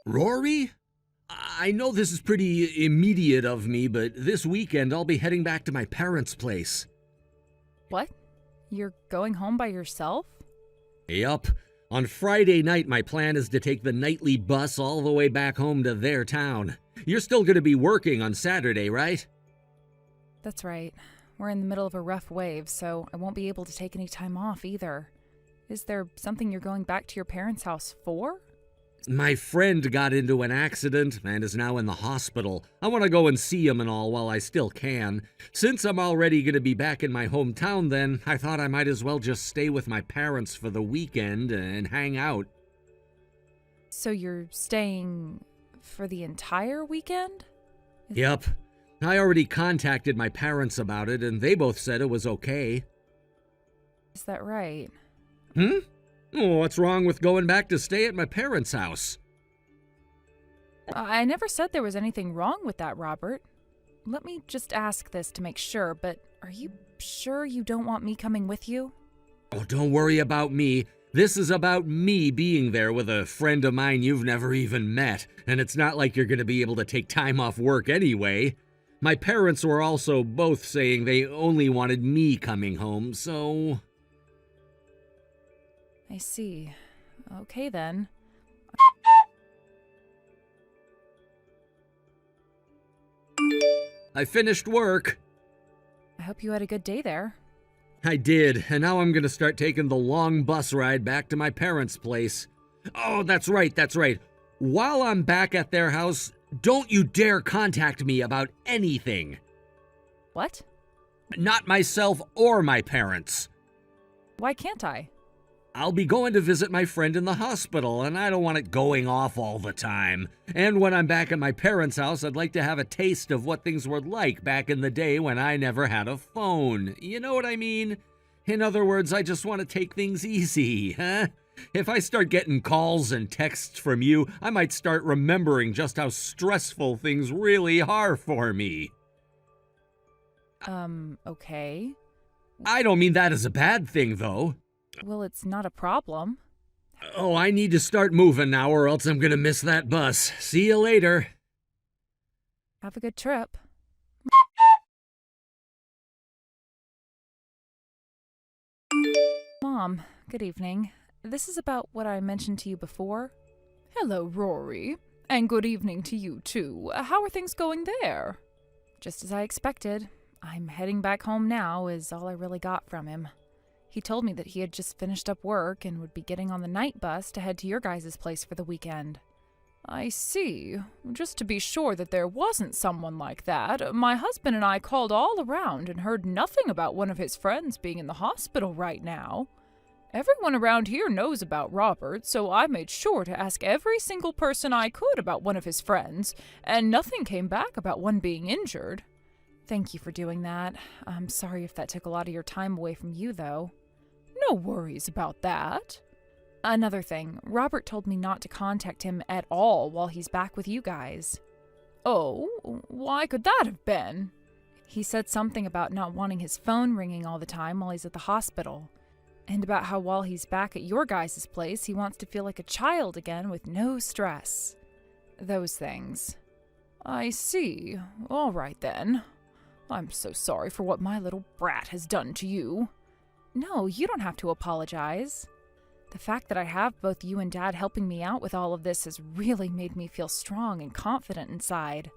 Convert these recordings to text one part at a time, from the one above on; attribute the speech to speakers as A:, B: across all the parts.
A: Rory? I know this is pretty immediate of me, but this weekend I'll be heading back to my parents' place.
B: What? You're going home by yourself?
A: Yup. On Friday night, my plan is to take the nightly bus all the way back home to their town. You're still going to be working on Saturday, right?
B: That's right. We're in the middle of a rough wave, so I won't be able to take any time off either. Is there something you're going back to your parents' house for?
A: My friend got into an accident and is now in the hospital. I want to go and see him and all while I still can. Since I'm already going to be back in my hometown then, I thought I might as well just stay with my parents for the weekend and hang out.
B: So you're staying for the entire weekend?
A: Yep. I already contacted my parents about it and they both said it was okay.
B: Is that right?
A: Oh, what's wrong with going back to stay at my parents' house?
B: I never said there was anything wrong with that, Robert. Let me just ask this to make sure, but are you sure you don't want me coming with you?
A: Oh, don't worry about me. This is about me being there with a friend of mine you've never even met, and it's not like you're going to be able to take time off work anyway. My parents were also both saying they only wanted me coming home, so...
B: I see. Okay then.
A: I finished work.
B: I hope you had a good day there.
A: I did, and now I'm gonna start taking the long bus ride back to my parents' place. Oh, that's right. While I'm back at their house, don't you dare contact me about anything.
B: What?
A: Not myself or my parents.
B: Why can't I?
A: I'll be going to visit my friend in the hospital, and I don't want it going off all the time. And when I'm back at my parents' house, I'd like to have a taste of what things were like back in the day when I never had a phone. You know what I mean? In other words, I just want to take things easy, huh? If I start getting calls and texts from you, I might start remembering just how stressful things really are for me.
B: Okay.
A: I don't mean that as a bad thing, though.
B: Well, it's not a problem.
A: Oh, I need to start moving now or else I'm gonna miss that bus. See you later.
B: Have a good trip. Mom, good evening. This is about what I mentioned to you before. Hello, Rory. And good evening to you, too. How are things going there? Just as I expected. I'm heading back home now is all I really got from him. He told me that he had just finished up work and would be getting on the night bus to head to your guys' place for the weekend. I see. Just to be sure that there wasn't someone like that, my husband and I called all around and heard nothing about one of his friends being in the hospital right now. Everyone around here knows about Robert, so I made sure to ask every single person I could about one of his friends, and nothing came back about one being injured. Thank you for doing that. I'm sorry if that took a lot of your time away from you, though. No worries about that. Another thing, Robert told me not to contact him at all while he's back with you guys. Oh, why could that have been? He said something about not wanting his phone ringing all the time while he's at the hospital, and about how while he's back at your guys' place, he wants to feel like a child again with no stress. Those things. I see. All right then. I'm so sorry for what my little brat has done to you. No, you don't have to apologize. The fact that I have both you and Dad helping me out with all of this has really made me feel strong and confident inside.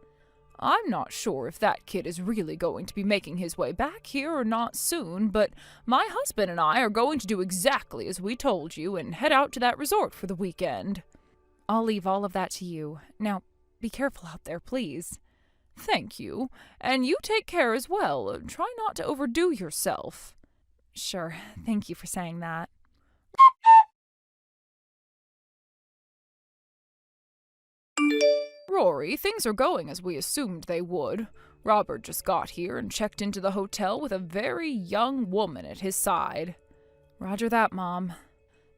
B: I'm not sure if that kid is really going to be making his way back here or not soon, but my husband and I are going to do exactly as we told you and head out to that resort for the weekend. I'll leave all of that to you. Now, be careful out there, please. Thank you. And you take care as well. Try not to overdo yourself. Sure. Thank you for saying that. Rory, things are going as we assumed they would. Robert just got here and checked into the hotel with a very young woman at his side. Roger that, Mom.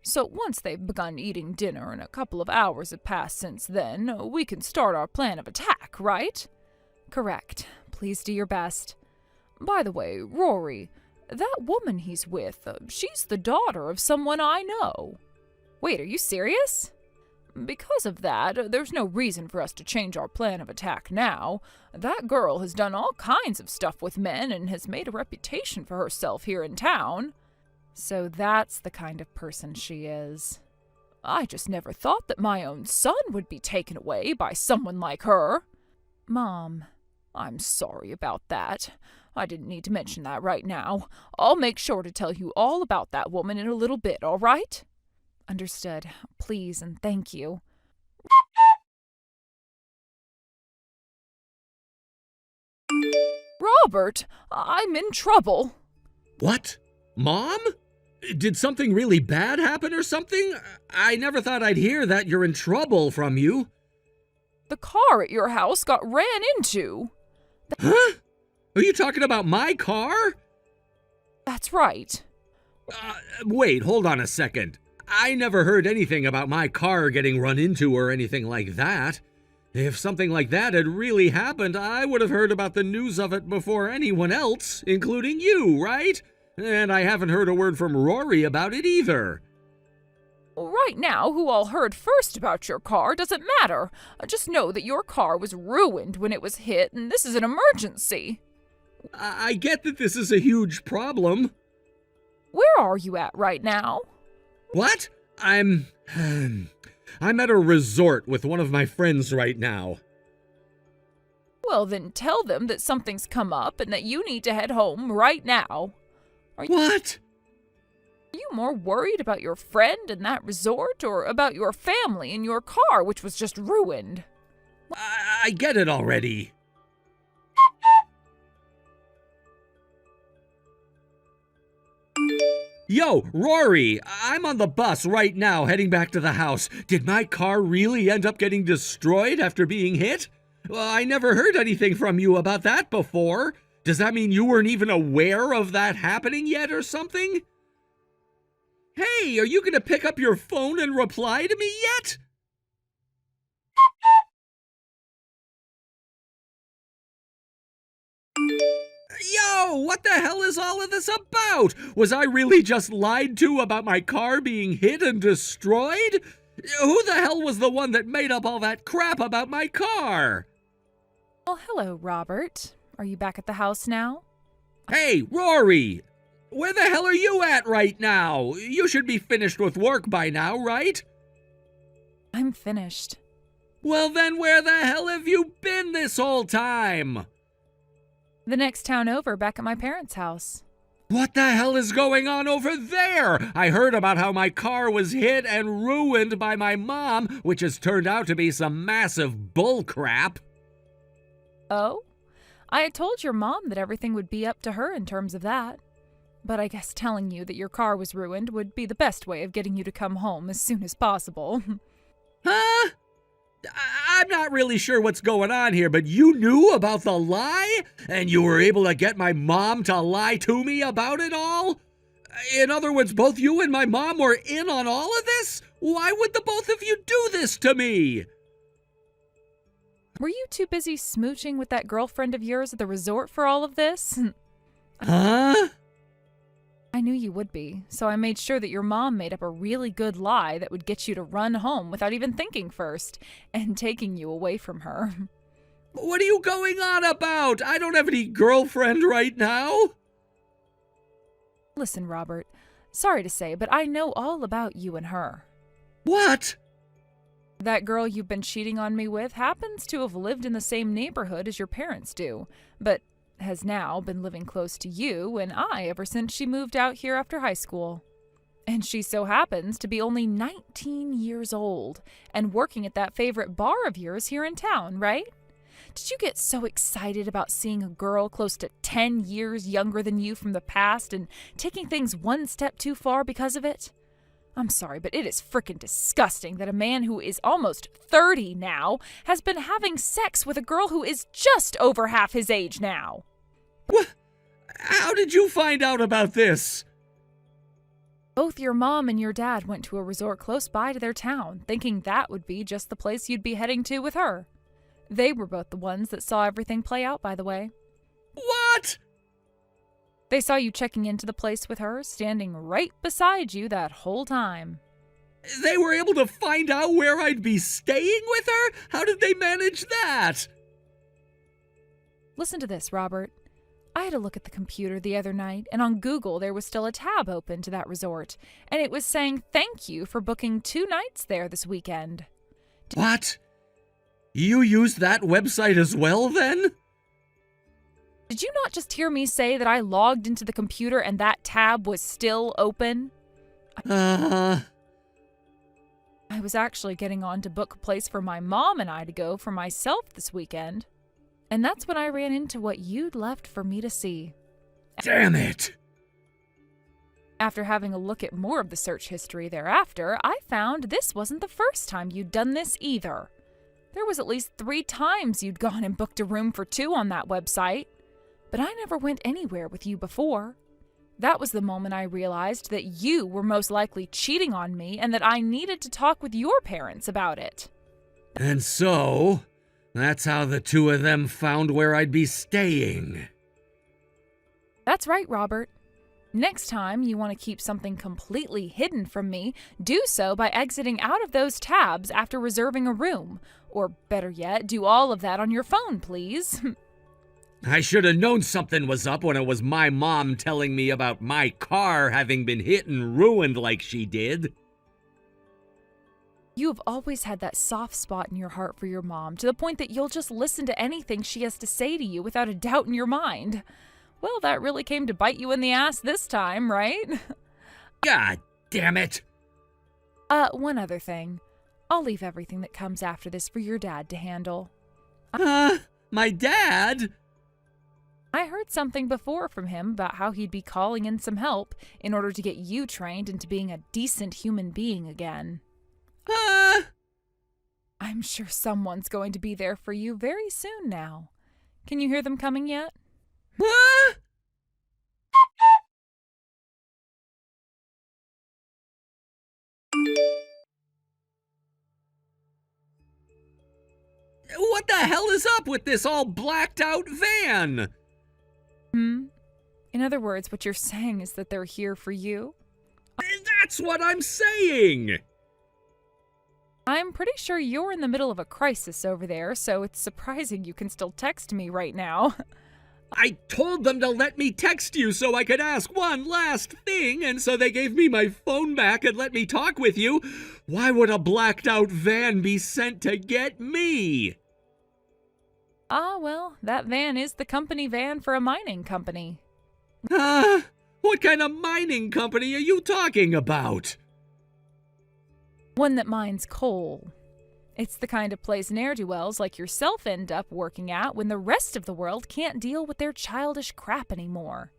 B: So once they've begun eating dinner and a couple of hours have passed since then, we can start our plan of attack, right? Correct. Please do your best. By the way, Rory, that woman he's with, she's the daughter of someone I know. Wait, are you serious? Because of that, there's no reason for us to change our plan of attack now. That girl has done all kinds of stuff with men and has made a reputation for herself here in town. So that's the kind of person she is. I just never thought that my own son would be taken away by someone like her. Mom, I'm sorry about that. I didn't need to mention that right now. I'll make sure to tell you all about that woman in a little bit, all right? Understood. Please and thank you. Robert, I'm in trouble.
A: What? Mom? Did something really bad happen or something? I never thought I'd hear that you're in trouble from you.
B: The car at your house got ran into.
A: Huh? Are you talking about my car?
B: That's right.
A: Wait, hold on a second. I never heard anything about my car getting run into or anything like that. If something like that had really happened, I would have heard about the news of it before anyone else, including you, right? And I haven't heard a word from Rory about it either.
B: Right now, who all heard first about your car doesn't matter. Just know that your car was ruined when it was hit, and this is an emergency.
A: I get that this is a huge problem.
B: Where are you at right now?
A: What? I'm at a resort with one of my friends right now.
B: Well, then tell them that something's come up and that you need to head home right now.
A: What?
B: Are you more worried about your friend and that resort or about your family and your car, which was just ruined?
A: I get it already. Yo, Rory, I'm on the bus right now heading back to the house. Did my car really end up getting destroyed after being hit? Well, I never heard anything from you about that before. Does that mean you weren't even aware of that happening yet or something? Hey, are you going to pick up your phone and reply to me yet? Yo, what the hell is all of this about? Was I really just lied to about my car being hit and destroyed? Who the hell was the one that made up all that crap about my car?
B: Well, hello, Robert. Are you back at the house now?
A: Hey, Rory! Where the hell are you at right now? You should be finished with work by now, right?
B: I'm finished.
A: Well then, where the hell have you been this whole time?
B: The next town over, back at my parents' house.
A: What the hell is going on over there? I heard about how my car was hit and ruined by my mom, which has turned out to be some massive bullcrap.
B: Oh? I had told your mom that everything would be up to her in terms of that. But I guess telling you that your car was ruined would be the best way of getting you to come home as soon as possible.
A: Huh? I'm not really sure what's going on here, but you knew about the lie? And you were able to get my mom to lie to me about it all? In other words, both you and my mom were in on all of this? Why would the both of you do this to me?
B: Were you too busy smooching with that girlfriend of yours at the resort for all of this?
A: Huh?
B: I knew you would be, so I made sure that your mom made up a really good lie that would get you to run home without even thinking first, and taking you away from her.
A: What are you going on about? I don't have any girlfriend right now.
B: Listen, Robert, sorry to say, but I know all about you and her.
A: What?
B: That girl you've been cheating on me with happens to have lived in the same neighborhood as your parents do, but has now been living close to you and I ever since she moved out here after high school. And she so happens to be only 19 years old and working at that favorite bar of yours here in town, right? Did you get so excited about seeing a girl close to 10 years younger than you from the past and taking things one step too far because of it? I'm sorry, but it is frickin' disgusting that a man who is almost 30 now has been having sex with a girl who is just over half his age now.
A: What? How did you find out about this?
B: Both your mom and your dad went to a resort close by to their town, thinking that would be just the place you'd be heading to with her. They were both the ones that saw everything play out, by the way.
A: What?
B: They saw you checking into the place with her, standing right beside you that whole time.
A: They were able to find out where I'd be staying with her? How did they manage that?
B: Listen to this, Robert. I had a look at the computer the other night, and on Google there was still a tab open to that resort, and it was saying thank you for booking 2 nights there this weekend.
A: What? You used that website as well, then?
B: Did you not just hear me say that I logged into the computer and that tab was still open? I was actually getting on to book a place for my mom and I to go for myself this weekend. And that's when I ran into what you'd left for me to see.
A: Damn it!
B: After having a look at more of the search history thereafter, I found this wasn't the first time you'd done this either. There was at least 3 times you'd gone and booked a room for 2 on that website. But I never went anywhere with you before. That was the moment I realized that you were most likely cheating on me and that I needed to talk with your parents about it.
A: And so, that's how the 2 of them found where I'd be staying.
B: That's right, Robert. Next time you want to keep something completely hidden from me, do so by exiting out of those tabs after reserving a room. Or better yet, do all of that on your phone, please.
A: I should have known something was up when it was my mom telling me about my car having been hit and ruined like she did.
B: You have always had that soft spot in your heart for your mom, to the point that you'll just listen to anything she has to say to you without a doubt in your mind. Well, that really came to bite you in the ass this time, right?
A: God damn it!
B: One other thing. I'll leave everything that comes after this for your dad to handle.
A: My dad?
B: I heard something before from him about how he'd be calling in some help in order to get you trained into being a decent human being again. I'm sure someone's going to be there for you very soon now. Can you hear them coming yet?
A: What the hell is up with this all blacked out van?
B: In other words, what you're saying is that they're here for you?
A: That's what I'm saying!
B: I'm pretty sure you're in the middle of a crisis over there, so it's surprising you can still text me right now.
A: I told them to let me text you so I could ask one last thing, and so they gave me my phone back and let me talk with you. Why would a blacked out van be sent to get me?
B: Well, that van is the company van for a mining company.
A: What kind of mining company are you talking about?
B: One that mines coal. It's the kind of place ne'er-do-wells like yourself end up working at when the rest of the world can't deal with their childish crap anymore.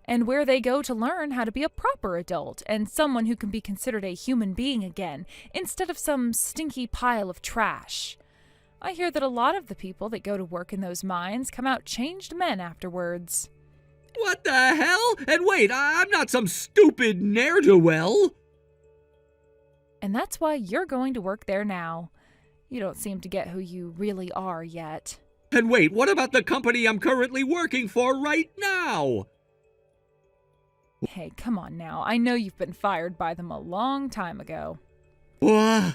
B: And where they go to learn how to be a proper adult and someone who can be considered a human being again, instead of some stinky pile of trash. I hear that a lot of the people that go to work in those mines come out changed men afterwards.
A: What the hell? And wait, I'm not some stupid ne'er-do-well.
B: And that's why you're going to work there now. You don't seem to get who you really are yet.
A: And wait, what about the company I'm currently working for right now?
B: Hey, come on now. I know you've been fired by them a long time ago.
A: What?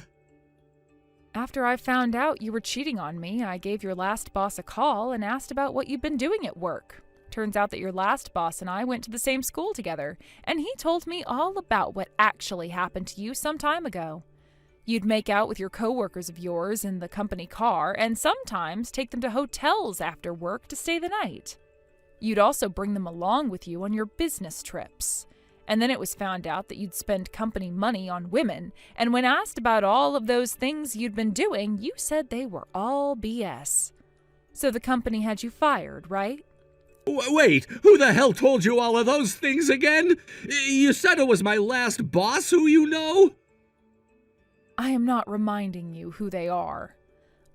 B: After I found out you were cheating on me, I gave your last boss a call and asked about what you'd been doing at work. Turns out that your last boss and I went to the same school together, and he told me all about what actually happened to you some time ago. You'd make out with your coworkers of yours in the company car, and sometimes take them to hotels after work to stay the night. You'd also bring them along with you on your business trips. And then it was found out that you'd spend company money on women, and when asked about all of those things you'd been doing, you said they were all BS. So the company had you fired, right?
A: Wait, who the hell told you all of those things again? You said it was my last boss who you know?
B: I am not reminding you who they are.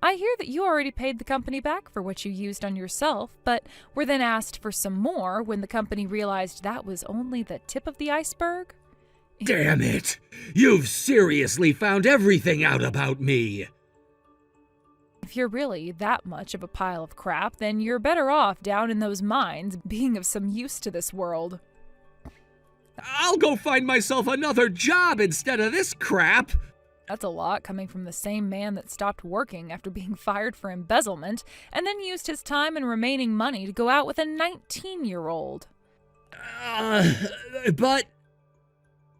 B: I hear that you already paid the company back for what you used on yourself, but were then asked for some more when the company realized that was only the tip of the iceberg.
A: Damn it! You've seriously found everything out about me!
B: If you're really that much of a pile of crap, then you're better off down in those mines being of some use to this world.
A: I'll go find myself another job instead of this crap.
B: That's a lot coming from the same man that stopped working after being fired for embezzlement and then used his time and remaining money to go out with a 19-year-old.
A: But...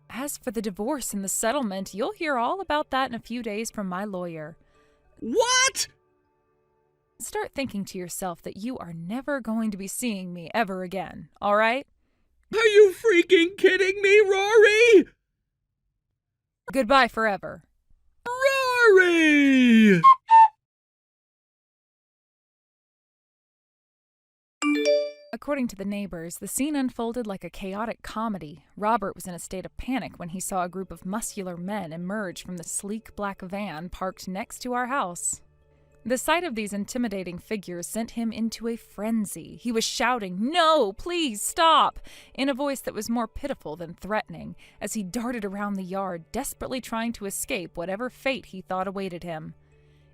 B: As for the divorce and the settlement, you'll hear all about that in a few days from my lawyer.
A: What?
B: Start thinking to yourself that you are never going to be seeing me ever again, all right?
A: Are you freaking kidding me, Rory?
B: Goodbye forever.
A: Rory!
B: According to the neighbors, the scene unfolded like a chaotic comedy. Robert was in a state of panic when he saw a group of muscular men emerge from the sleek black van parked next to our house. The sight of these intimidating figures sent him into a frenzy. He was shouting, "No, please stop!" in a voice that was more pitiful than threatening, as he darted around the yard, desperately trying to escape whatever fate he thought awaited him.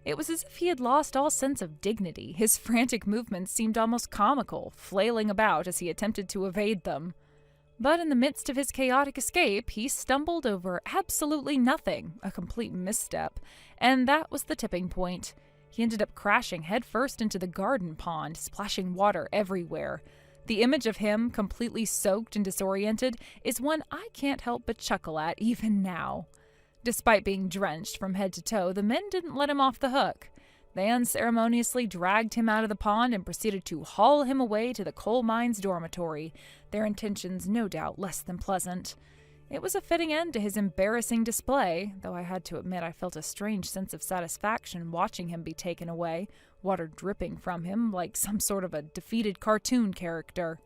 B: It was as if he had lost all sense of dignity. His frantic movements seemed almost comical, flailing about as he attempted to evade them. But in the midst of his chaotic escape, he stumbled over absolutely nothing, a complete misstep, and that was the tipping point. He ended up crashing headfirst into the garden pond, splashing water everywhere. The image of him, completely soaked and disoriented, is one I can't help but chuckle at even now. Despite being drenched from head to toe, the men didn't let him off the hook. They unceremoniously dragged him out of the pond and proceeded to haul him away to the coal mine's dormitory, their intentions no doubt less than pleasant. It was a fitting end to his embarrassing display, though I had to admit I felt a strange sense of satisfaction watching him be taken away, water dripping from him like some sort of a defeated cartoon character.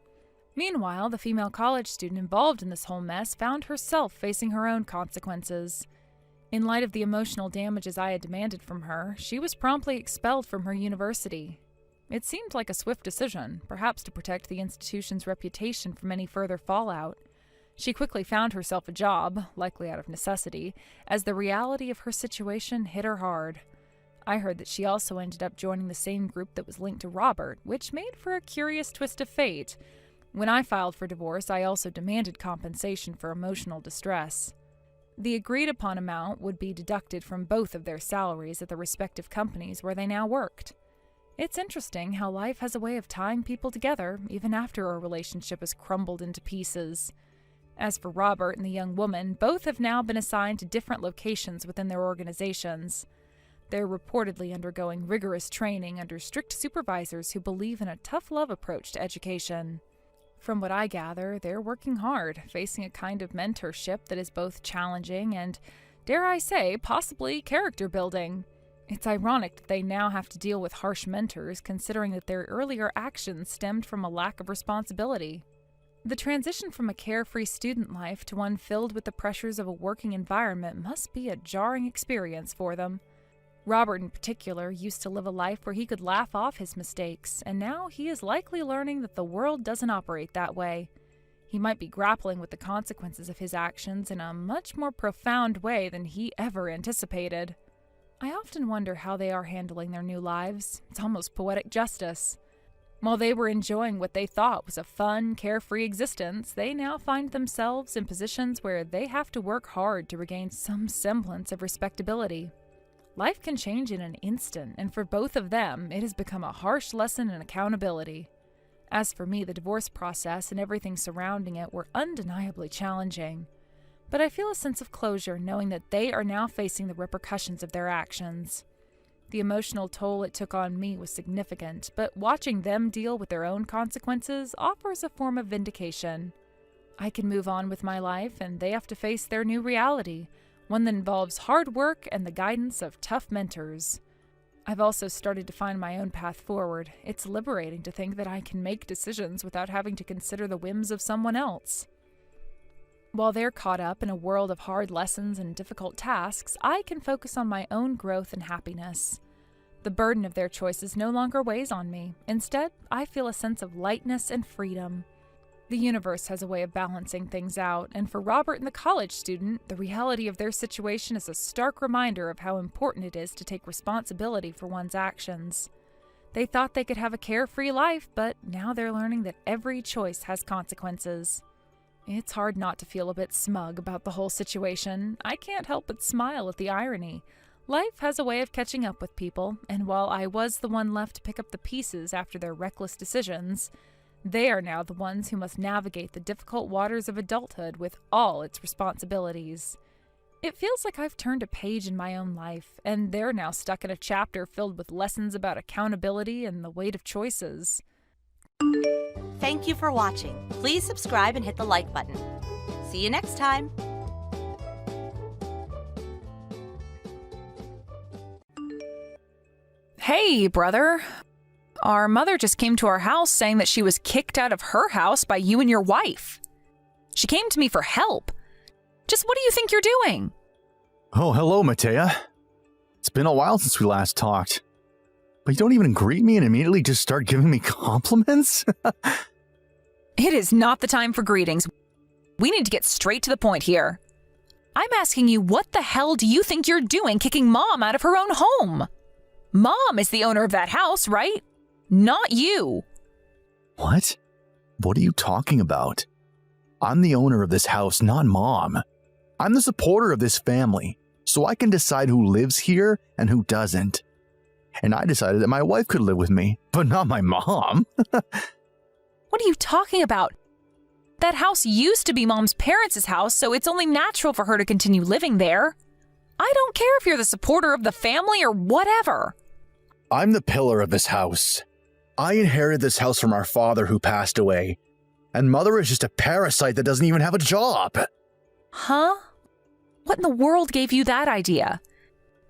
B: Meanwhile, the female college student involved in this whole mess found herself facing her own consequences. In light of the emotional damages I had demanded from her, she was promptly expelled from her university. It seemed like a swift decision, perhaps to protect the institution's reputation from any further fallout. She quickly found herself a job, likely out of necessity, as the reality of her situation hit her hard. I heard that she also ended up joining the same group that was linked to Robert, which made for a curious twist of fate. When I filed for divorce, I also demanded compensation for emotional distress. The agreed-upon amount would be deducted from both of their salaries at the respective companies where they now worked. It's interesting how life has a way of tying people together, even after a relationship has crumbled into pieces. As for Robert and the young woman, both have now been assigned to different locations within their organizations. They're reportedly undergoing rigorous training under strict supervisors who believe in a tough love approach to education. From what I gather, they're working hard, facing a kind of mentorship that is both challenging and, dare I say, possibly character building. It's ironic that they now have to deal with harsh mentors, considering that their earlier actions stemmed from a lack of responsibility. The transition from a carefree student life to one filled with the pressures of a working environment must be a jarring experience for them. Robert, in particular, used to live a life where he could laugh off his mistakes, and now he is likely learning that the world doesn't operate that way. He might be grappling with the consequences of his actions in a much more profound way than he ever anticipated. I often wonder how they are handling their new lives. It's almost poetic justice. While they were enjoying what they thought was a fun, carefree existence, they now find themselves in positions where they have to work hard to regain some semblance of respectability. Life can change in an instant, and for both of them, it has become a harsh lesson in accountability. As for me, the divorce process and everything surrounding it were undeniably challenging. But I feel a sense of closure knowing that they are now facing the repercussions of their actions. The emotional toll it took on me was significant, but watching them deal with their own consequences offers a form of vindication. I can move on with my life, and they have to face their new reality, one that involves hard work and the guidance of tough mentors. I've also started to find my own path forward. It's liberating to think that I can make decisions without having to consider the whims of someone else. While they're caught up in a world of hard lessons and difficult tasks, I can focus on my own growth and happiness. The burden of their choices no longer weighs on me. Instead, I feel a sense of lightness and freedom. The universe has a way of balancing things out, and for Robert and the college student, the reality of their situation is a stark reminder of how important it is to take responsibility for one's actions. They thought they could have a carefree life, but now they're learning that every choice has consequences. It's hard not to feel a bit smug about the whole situation. I can't help but smile at the irony. Life has a way of catching up with people, and while I was the one left to pick up the pieces after their reckless decisions, they are now the ones who must navigate the difficult waters of adulthood with all its responsibilities. It feels like I've turned a page in my own life, and they're now stuck in a chapter filled with lessons about accountability and the weight of choices.
C: Thank you for watching. Please subscribe and hit the like button. See you next time.
B: Hey, brother. Our mother just came to our house saying that she was kicked out of her house by you and your wife. She came to me for help. Just what do you think you're doing?
D: Oh, hello, Matea. It's been a while since we last talked. But you don't even greet me and immediately just start giving me compliments?
B: It is not the time for greetings. We need to get straight to the point here. I'm asking you, what the hell do you think you're doing kicking Mom out of her own home? Mom is the owner of that house, right? Not you.
D: What? What are you talking about? I'm the owner of this house, not Mom. I'm the supporter of this family, so I can decide who lives here and who doesn't. And I decided that my wife could live with me, but not my mom.
B: What are you talking about? That house used to be Mom's parents' house, so it's only natural for her to continue living there. I don't care if you're the supporter of the family or whatever.
D: I'm the pillar of this house. I inherited this house from our father who passed away, and Mother is just a parasite that doesn't even have a job.
B: Huh? What in the world gave you that idea?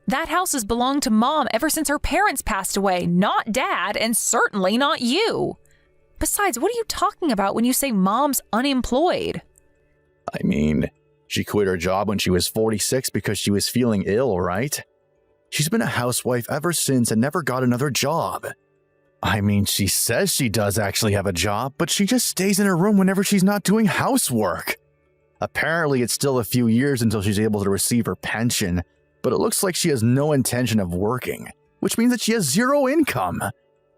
B: That house has belonged to Mom ever since her parents passed away, not Dad, and certainly not you. Besides, what are you talking about when you say Mom's unemployed?
D: I mean, she quit her job when she was 46 because she was feeling ill, right? She's been a housewife ever since and never got another job. I mean, she says she does actually have a job, but she just stays in her room whenever she's not doing housework. Apparently, it's still a few years until she's able to receive her pension, but it looks like she has no intention of working, which means that she has zero income,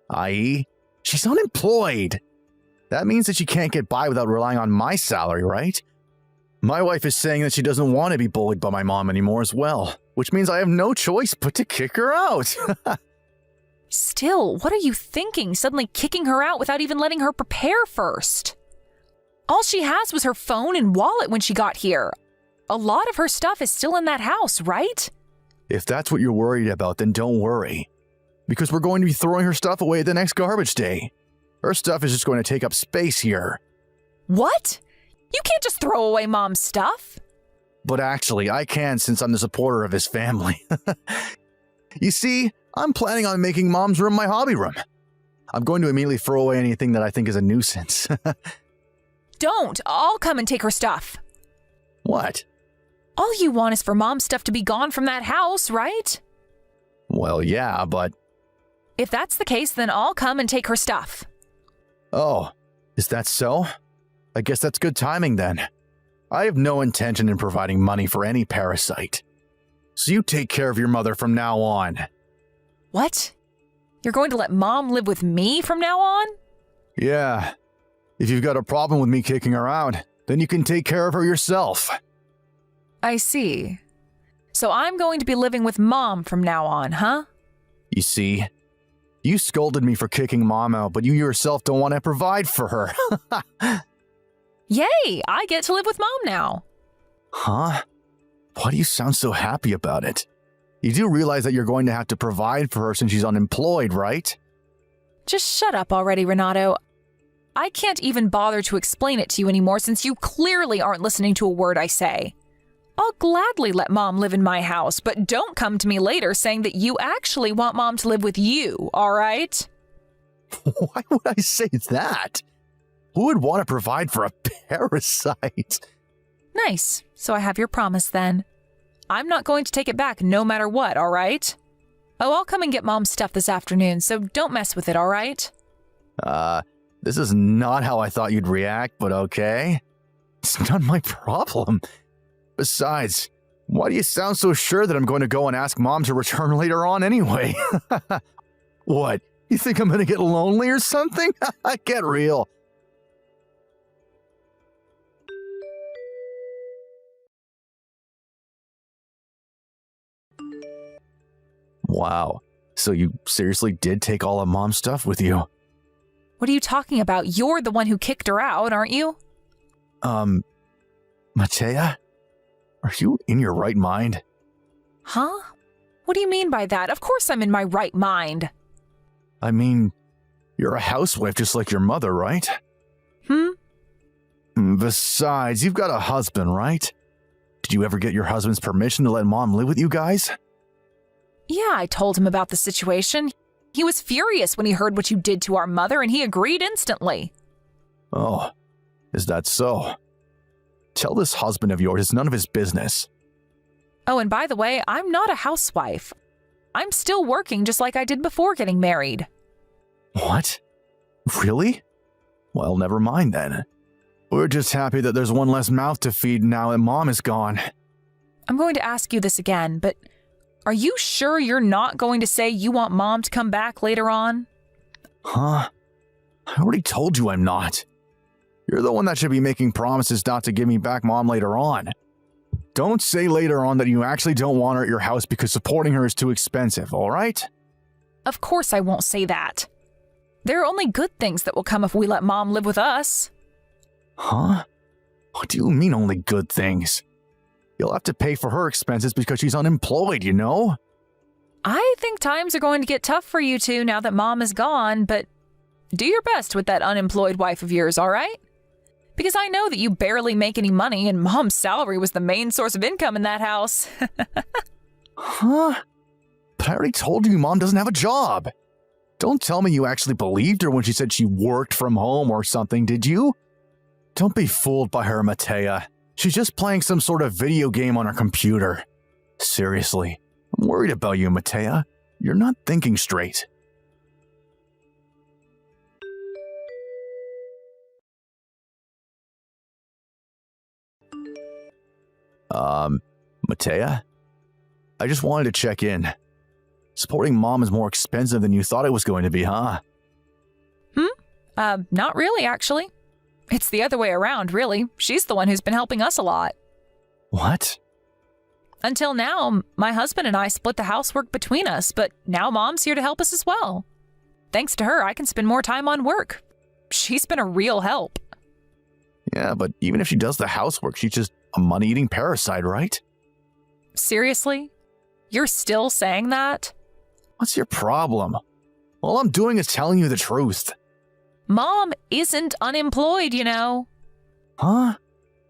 D: i.e., she's unemployed. That means that she can't get by without relying on my salary, right? My wife is saying that she doesn't want to be bullied by my mom anymore as well, which means I have no choice but to kick her out.
B: Still, what are you thinking, suddenly kicking her out without even letting her prepare first? All she has was her phone and wallet when she got here. A lot of her stuff is still in that house, right?
D: If that's what you're worried about, then don't worry. Because we're going to be throwing her stuff away the next garbage day. Her stuff is just going to take up space here.
B: What? You can't just throw away Mom's stuff.
D: But actually, I can since I'm the supporter of his family. You see, I'm planning on making Mom's room my hobby room. I'm going to immediately throw away anything that I think is a nuisance.
B: Don't. I'll come and take her stuff.
D: What?
B: All you want is for Mom's stuff to be gone from that house, right?
D: Well, yeah, but...
B: If that's the case, then I'll come and take her stuff.
D: Oh, is that so? I guess that's good timing then. I have no intention in providing money for any parasite. So you take care of your mother from now on.
B: What? You're going to let Mom live with me from now on?
D: Yeah. If you've got a problem with me kicking her out, then you can take care of her yourself.
B: I see. So I'm going to be living with Mom from now on, huh?
D: You see, you scolded me for kicking Mom out, but you yourself don't want to provide for her.
B: Yay! I get to live with Mom now.
D: Huh? Why do you sound so happy about it? You do realize that you're going to have to provide for her since she's unemployed, right?
B: Just shut up already, Renato. I can't even bother to explain it to you anymore since you clearly aren't listening to a word I say. I'll gladly let Mom live in my house, but don't come to me later saying that you actually want Mom to live with you, all right?
D: Why would I say that? Who would want to provide for a parasite?
B: Nice. So I have your promise then. I'm not going to take it back no matter what, all right? Oh, I'll come and get Mom's stuff this afternoon, so don't mess with it, all right?
D: This is not how I thought you'd react, but okay. It's not my problem. Besides, why do you sound so sure that I'm going to go and ask Mom to return later on anyway? What? You think I'm going to get lonely or something? Get real. Wow. So you seriously did take all of Mom's stuff with you?
B: What are you talking about? You're the one who kicked her out, aren't you?
D: Matea? Are you in your right mind?
B: Huh? What do you mean by that? Of course I'm in my right mind.
D: I mean, you're a housewife just like your mother, right? Besides, you've got a husband, right? Did you ever get your husband's permission to let Mom live with you guys?
B: Yeah, I told him about the situation. He was furious when he heard what you did to our mother, and he agreed instantly.
D: Oh, is that so? Tell this husband of yours it's none of his business.
B: Oh, and by the way, I'm not a housewife. I'm still working just like I did before getting married.
D: What? Really? Well, never mind then. We're just happy that there's one less mouth to feed now that Mom is gone.
B: I'm going to ask you this again, but are you sure you're not going to say you want Mom to come back later on?
D: Huh? I already told you I'm not. You're the one that should be making promises not to give me back Mom later on. Don't say later on that you actually don't want her at your house because supporting her is too expensive, all right?
B: Of course I won't say that. There are only good things that will come if we let Mom live with us.
D: Huh? What do you mean only good things? You'll have to pay for her expenses because she's unemployed, you know?
B: I think times are going to get tough for you two now that Mom is gone, but do your best with that unemployed wife of yours, all right? Because I know that you barely make any money and Mom's salary was the main source of income in that house.
D: Huh? But I already told you Mom doesn't have a job. Don't tell me you actually believed her when she said she worked from home or something, did you? Don't be fooled by her, Matea. She's just playing some sort of video game on her computer. Seriously, I'm worried about you, Matea. You're not thinking straight. Matea? I just wanted to check in. Supporting Mom is more expensive than you thought it was going to be, huh?
B: Not really, actually. It's the other way around, really. She's the one who's been helping us a lot.
D: What?
B: Until now, my husband and I split the housework between us, but now Mom's here to help us as well. Thanks to her, I can spend more time on work. She's been a real help.
D: Yeah, but even if she does the housework, she's just a money-eating parasite, right?
B: Seriously? You're still saying that?
D: What's your problem? All I'm doing is telling you the truth.
B: Mom isn't unemployed, you know.
D: Huh?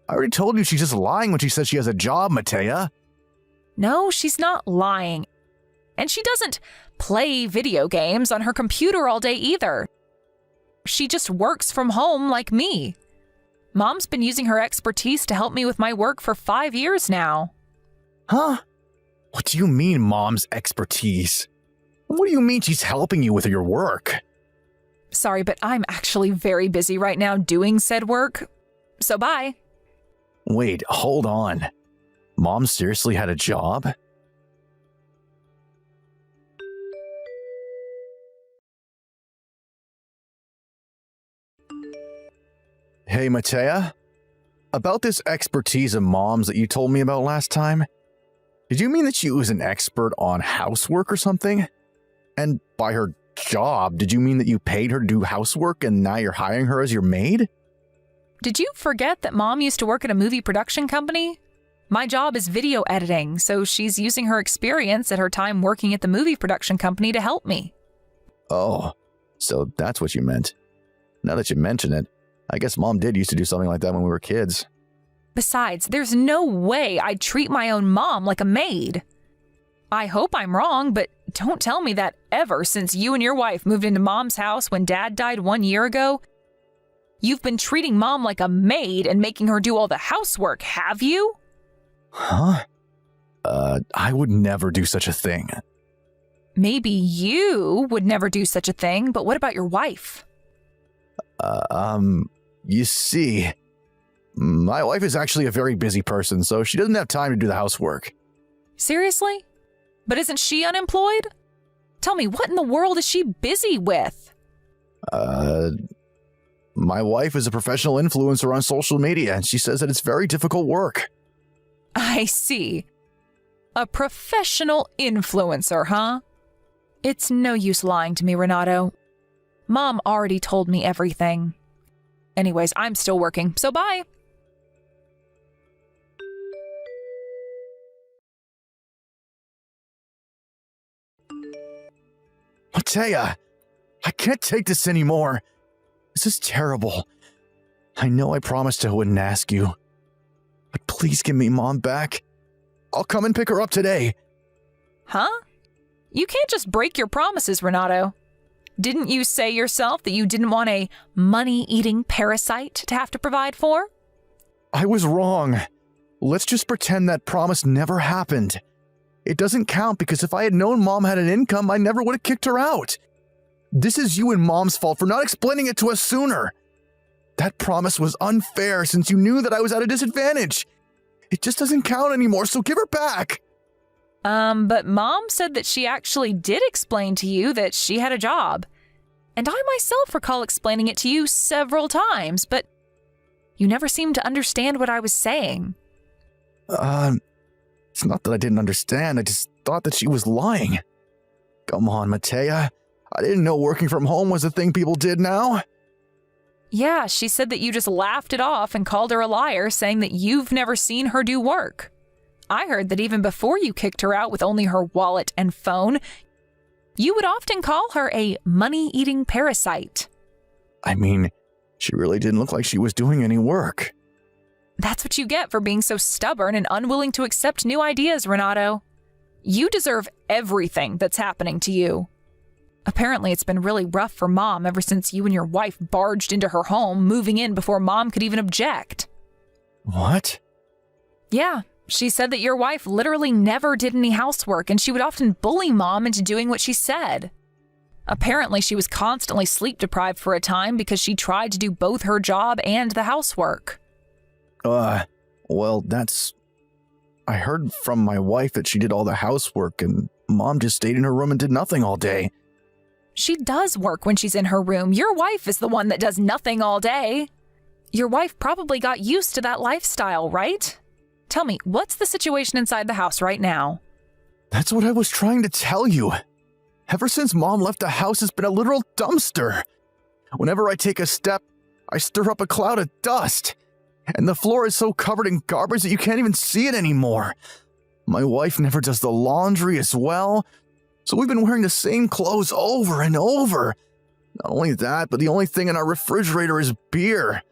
D: I already told you she's just lying when she says she has a job, Matea.
B: No, she's not lying. And she doesn't play video games on her computer all day either. She just works from home like me. Mom's been using her expertise to help me with my work for 5 years now.
D: Huh? What do you mean, Mom's expertise? What do you mean she's helping you with your work?
B: Sorry, but I'm actually very busy right now doing said work. So bye.
D: Wait, hold on. Mom seriously had a job? Hey, Matea. About this expertise of Mom's that you told me about last time, did you mean that she was an expert on housework or something? And by her job, did you mean that you paid her to do housework and now you're hiring her as your maid?
B: Did you forget that Mom used to work at a movie production company? My job is video editing, so she's using her experience at her time working at the movie production company to help me.
D: Oh, so that's what you meant. Now that you mention it, I guess Mom did used to do something like that when we were kids.
B: Besides, there's no way I'd treat my own mom like a maid. I hope I'm wrong, but don't tell me that ever since you and your wife moved into Mom's house when Dad died 1 year ago. You've been treating Mom like a maid and making her do all the housework, have you?
D: Huh? I would never do such a thing.
B: Maybe you would never do such a thing, but what about your wife?
D: You see, my wife is actually a very busy person, so she doesn't have time to do the housework.
B: Seriously? But isn't she unemployed? Tell me, what in the world is she busy with?
D: My wife is a professional influencer on social media, and she says that it's very difficult work.
B: I see. A professional influencer, huh? It's no use lying to me, Renato. Mom already told me everything. Anyways, I'm still working, so bye.
D: Matea, I can't take this anymore. This is terrible. I know I promised I wouldn't ask you, but please give me Mom back. I'll come and pick her up today.
B: Huh? You can't just break your promises, Renato. Didn't you say yourself that you didn't want a money-eating parasite to have to provide for?
D: I was wrong. Let's just pretend that promise never happened. It doesn't count because if I had known Mom had an income, I never would have kicked her out. This is you and Mom's fault for not explaining it to us sooner. That promise was unfair since you knew that I was at a disadvantage. It just doesn't count anymore, so give her back.
B: But Mom said that she actually did explain to you that she had a job. And I myself recall explaining it to you several times, but you never seemed to understand what I was saying.
D: It's not that I didn't understand, I just thought that she was lying. Come on, Matea. I didn't know working from home was a thing people did now.
B: Yeah, she said that you just laughed it off and called her a liar, saying that you've never seen her do work. I heard that even before you kicked her out with only her wallet and phone, you would often call her a money-eating parasite.
D: I mean, she really didn't look like she was doing any work.
B: That's what you get for being so stubborn and unwilling to accept new ideas, Renato. You deserve everything that's happening to you. Apparently, it's been really rough for Mom ever since you and your wife barged into her home, moving in before Mom could even object.
D: What?
B: Yeah, she said that your wife literally never did any housework, and she would often bully Mom into doing what she said. Apparently, she was constantly sleep-deprived for a time because she tried to do both her job and the housework.
D: Well, I heard from my wife that she did all the housework and Mom just stayed in her room and did nothing all day.
B: She does work when she's in her room. Your wife is the one that does nothing all day. Your wife probably got used to that lifestyle, right? Tell me, what's the situation inside the house right now?
D: That's what I was trying to tell you. Ever since Mom left the house, it's been a literal dumpster. Whenever I take a step, I stir up a cloud of dust. And the floor is so covered in garbage that you can't even see it anymore. My wife never does the laundry as well, so we've been wearing the same clothes over and over. Not only that, but the only thing in our refrigerator is beer.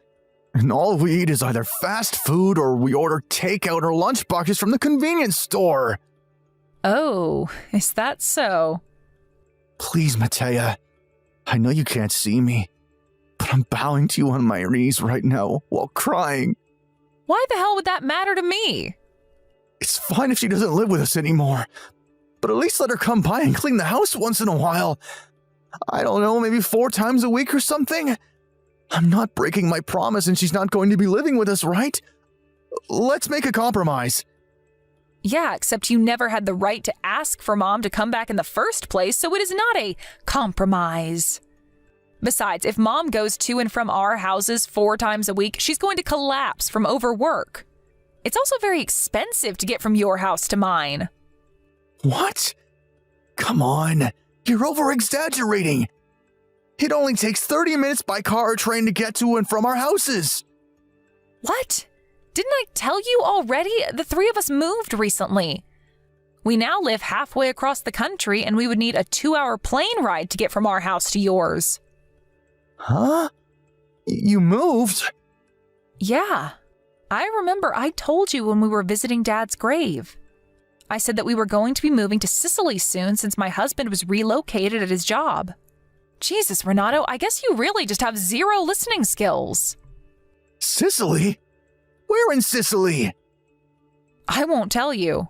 D: And all we eat is either fast food or we order takeout or lunchboxes from the convenience store.
B: Oh, is that so?
D: Please, Matea. I know you can't see me, but I'm bowing to you on my knees right now while crying.
B: Why the hell would that matter to me?
D: It's fine if she doesn't live with us anymore, but at least let her come by and clean the house once in a while. I don't know, maybe 4 times a week or something? I'm not breaking my promise and she's not going to be living with us, right? Let's make a compromise.
B: Yeah, except you never had the right to ask for Mom to come back in the first place, so it is not a compromise. Besides, if Mom goes to and from our houses 4 times a week, she's going to collapse from overwork. It's also very expensive to get from your house to mine.
D: What? Come on, you're over-exaggerating. It only takes 30 minutes by car or train to get to and from our houses.
B: What? Didn't I tell you already? The 3 of us moved recently. We now live halfway across the country, and we would need a 2-hour plane ride to get from our house to yours.
D: Huh? You moved?
B: Yeah. I remember I told you when we were visiting Dad's grave. I said that we were going to be moving to Sicily soon since my husband was relocated at his job. Jesus, Renato, I guess you really just have 0 listening skills.
D: Sicily? Where in Sicily?
B: I won't tell you.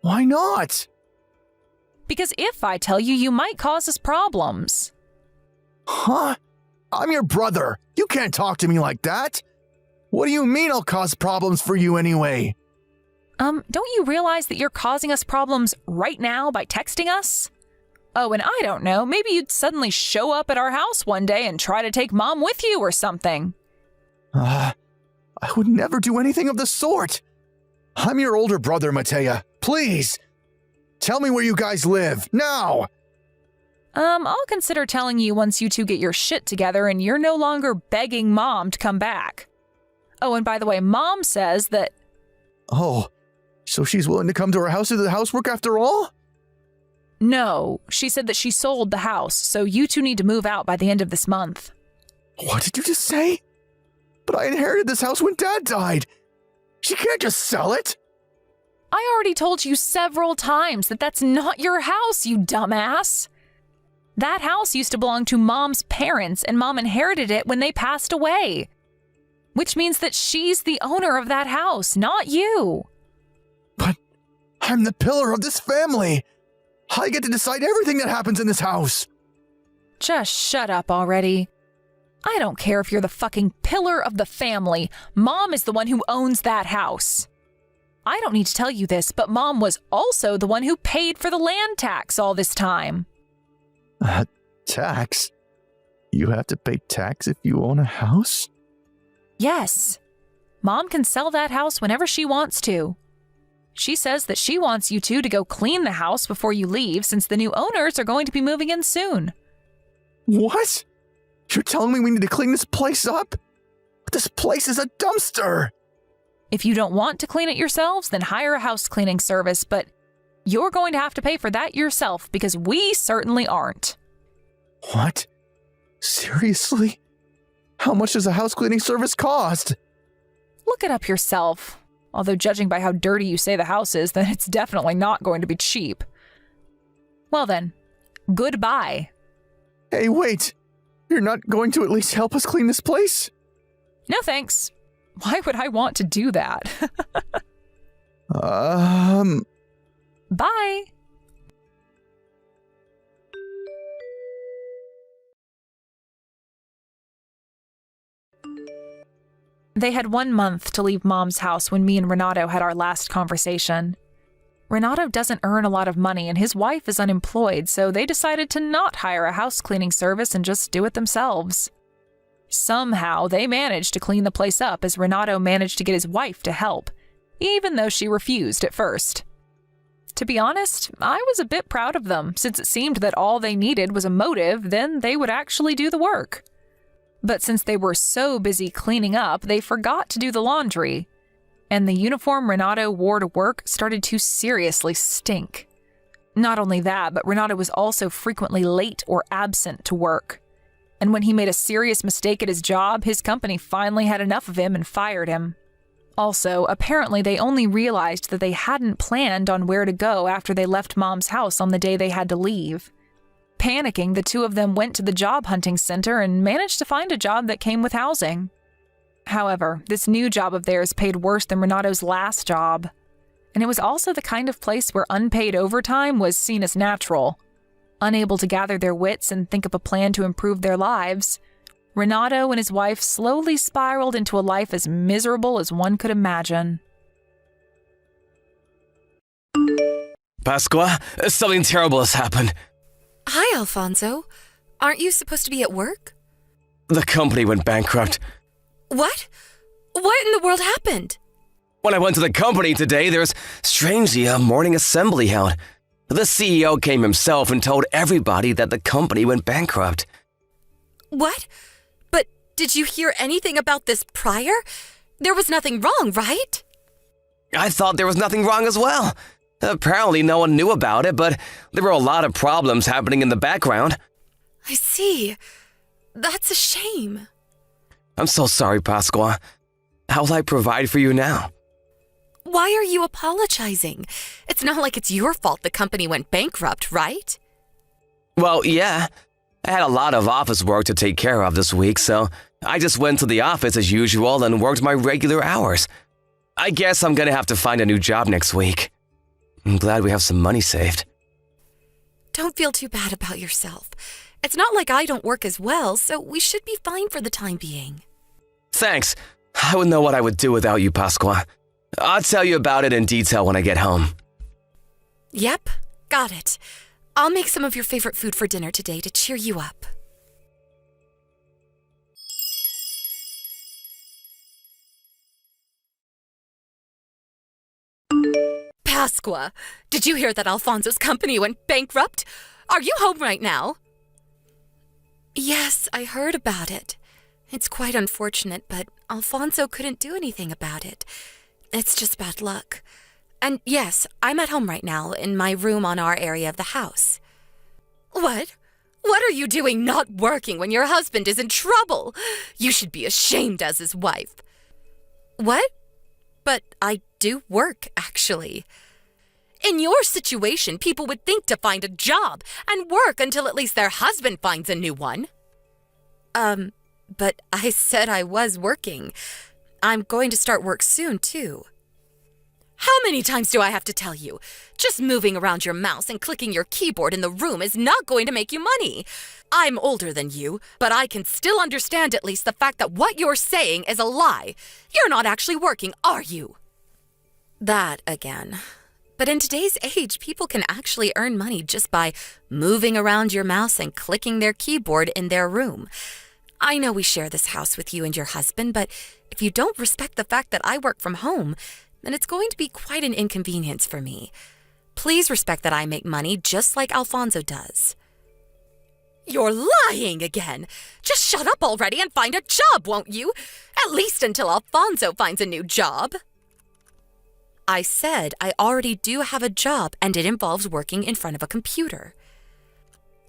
D: Why not?
B: Because if I tell you, you might cause us problems.
D: Huh? I'm your brother. You can't talk to me like that. What do you mean I'll cause problems for you anyway?
B: Don't you realize that you're causing us problems right now by texting us? Oh, and I don't know, maybe you'd suddenly show up at our house one day and try to take Mom with you or something.
D: I would never do anything of the sort. I'm your older brother, Matea. Please. Tell me where you guys live, now.
B: I'll consider telling you once you two get your shit together and you're no longer begging Mom to come back. Oh, and by the way, Mom says that...
D: Oh, so she's willing to come to our house to do the housework after all?
B: No, she said that she sold the house, so you two need to move out by the end of this month.
D: What did you just say? But I inherited this house when Dad died. She can't just sell it.
B: I already told you several times that that's not your house, you dumbass. That house used to belong to Mom's parents, and Mom inherited it when they passed away. Which means that she's the owner of that house, not you.
D: But I'm the pillar of this family. I get to decide everything that happens in this house.
B: Just shut up already. I don't care if you're the fucking pillar of the family. Mom is the one who owns that house. I don't need to tell you this, but Mom was also the one who paid for the land tax all this time.
D: Tax? You have to pay tax if you own a house?
B: Yes. Mom can sell that house whenever she wants to. She says that she wants you two to go clean the house before you leave since the new owners are going to be moving in soon.
D: What? You're telling me we need to clean this place up? This place is a dumpster!
B: If you don't want to clean it yourselves, then hire a house cleaning service, but you're going to have to pay for that yourself because we certainly aren't.
D: What? Seriously? How much does a house cleaning service cost?
B: Look it up yourself. Although judging by how dirty you say the house is, then it's definitely not going to be cheap. Well then, goodbye.
D: Hey, wait. You're not going to at least help us clean this place?
B: No thanks. Why would I want to do that? Bye. They had 1 month to leave Mom's house when me and Renato had our last conversation. Renato doesn't earn a lot of money and his wife is unemployed, so they decided to not hire a house cleaning service and just do it themselves. Somehow, they managed to clean the place up as Renato managed to get his wife to help, even though she refused at first. To be honest, I was a bit proud of them, since it seemed that all they needed was a motive, then they would actually do the work. But since they were so busy cleaning up, they forgot to do the laundry, and the uniform Renato wore to work started to seriously stink. Not only that, but Renato was also frequently late or absent to work. And when he made a serious mistake at his job, his company finally had enough of him and fired him. Also, apparently they only realized that they hadn't planned on where to go after they left Mom's house on the day they had to leave. Panicking, the two of them went to the job hunting center and managed to find a job that came with housing. However, this new job of theirs paid worse than Renato's last job. And it was also the kind of place where unpaid overtime was seen as natural. Unable to gather their wits and think up a plan to improve their lives, Renato and his wife slowly spiraled into a life as miserable as one could imagine.
E: Pasqua, something terrible has happened.
F: Hi, Alfonso. Aren't you supposed to be at work?
E: The company went bankrupt.
F: What? What in the world happened?
E: When I went to the company today, there's strangely a morning assembly held. The CEO came himself and told everybody that the company went bankrupt.
F: What? But did you hear anything about this prior? There was nothing wrong, right?
E: I thought there was nothing wrong as well. Apparently no one knew about it, but there were a lot of problems happening in the background.
F: I see. That's a shame.
E: I'm so sorry, Pasqua. How'll I provide for you now?
F: Why are you apologizing? It's not like it's your fault the company went bankrupt, right?
E: Well, yeah. I had a lot of office work to take care of this week, so I just went to the office as usual and worked my regular hours. I guess I'm gonna have to find a new job next week. I'm glad we have some money saved.
F: Don't feel too bad about yourself. It's not like I don't work as well, so we should be fine for the time being.
E: Thanks. I wouldn't know what I would do without you, Pasqua. I'll tell you about it in detail when I get home.
F: Yep, got it. I'll make some of your favorite food for dinner today to cheer you up. Pasqua, did you hear that Alfonso's company went bankrupt? Are you home right now? Yes, I heard about it. It's quite unfortunate, but Alfonso couldn't do anything about it. It's just bad luck. And yes, I'm at home right now, in my room on our area of the house. What? What are you doing not working when your husband is in trouble? You should be ashamed as his wife. What? But I do work, actually. In your situation, people would think to find a job and work until at least their husband finds a new one. But I said I was working. I'm going to start work soon, too. How many times do I have to tell you? Just moving around your mouse and clicking your keyboard in the room is not going to make you money. I'm older than you, but I can still understand at least the fact that what you're saying is a lie. You're not actually working, are you? That again. But in today's age, people can actually earn money just by moving around your mouse and clicking their keyboard in their room. I know we share this house with you and your husband, but if you don't respect the fact that I work from home, then it's going to be quite an inconvenience for me. Please respect that I make money just like Alfonso does. You're lying again. Just shut up already and find a job, won't you? At least until Alfonso finds a new job. I said I already do have a job, and it involves working in front of a computer.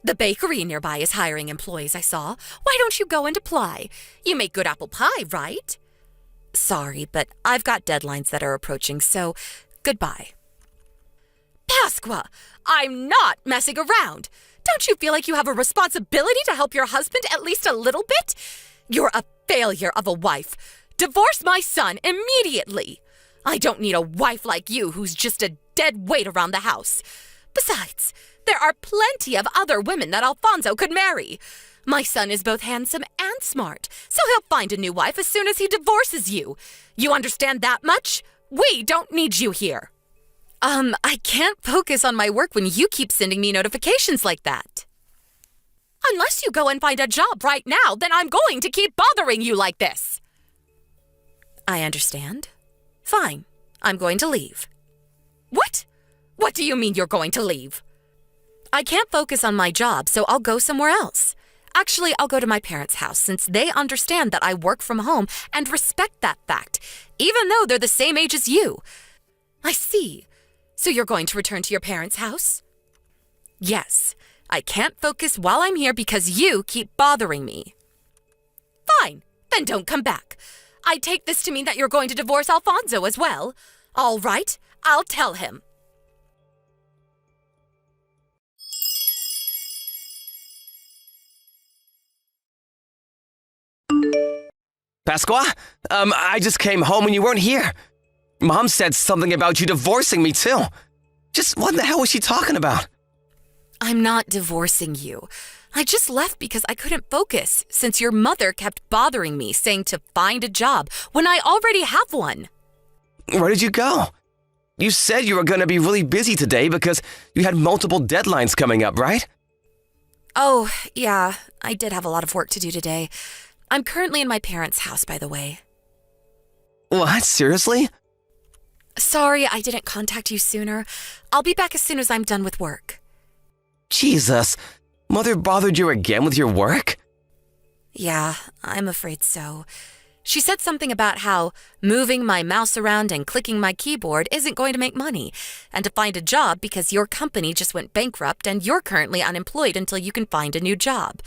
F: The bakery nearby is hiring employees, I saw. Why don't you go and apply? You make good apple pie, right? Sorry, but I've got deadlines that are approaching, so goodbye. Pasqua, I'm not messing around. Don't you feel like you have a responsibility to help your husband at least a little bit? You're a failure of a wife. Divorce my son immediately. I don't need a wife like you who's just a dead weight around the house. Besides, there are plenty of other women that Alfonso could marry. My son is both handsome and smart, so he'll find a new wife as soon as he divorces you. You understand that much? We don't need you here. I can't focus on my work when you keep sending me notifications like that. Unless you go and find a job right now, then I'm going to keep bothering you like this. I understand. Fine, I'm going to leave. What? What do you mean you're going to leave? I can't focus on my job, so I'll go somewhere else. Actually, I'll go to my parents' house since they understand that I work from home and respect that fact, even though they're the same age as you. I see. So you're going to return to your parents' house? Yes. I can't focus while I'm here because you keep bothering me. Fine. Then don't come back. I take this to mean that you're going to divorce Alfonso as well. All right. I'll tell him.
E: Pasqua? I just came home and you weren't here. Mom said something about you divorcing me, too. Just what the hell was she talking about?
F: I'm not divorcing you. I just left because I couldn't focus, since your mother kept bothering me, saying to find a job when I already have one.
E: Where did you go? You said you were going to be really busy today because you had multiple deadlines coming up, right?
F: Oh, yeah, I did have a lot of work to do today. I'm currently in my parents' house, by the way.
E: What? Seriously?
F: Sorry I didn't contact you sooner. I'll be back as soon as I'm done with work.
E: Jesus. Mother bothered you again with your work?
F: Yeah, I'm afraid so. She said something about how moving my mouse around and clicking my keyboard isn't going to make money, and to find a job because your company just went bankrupt and you're currently unemployed until you can find a new job.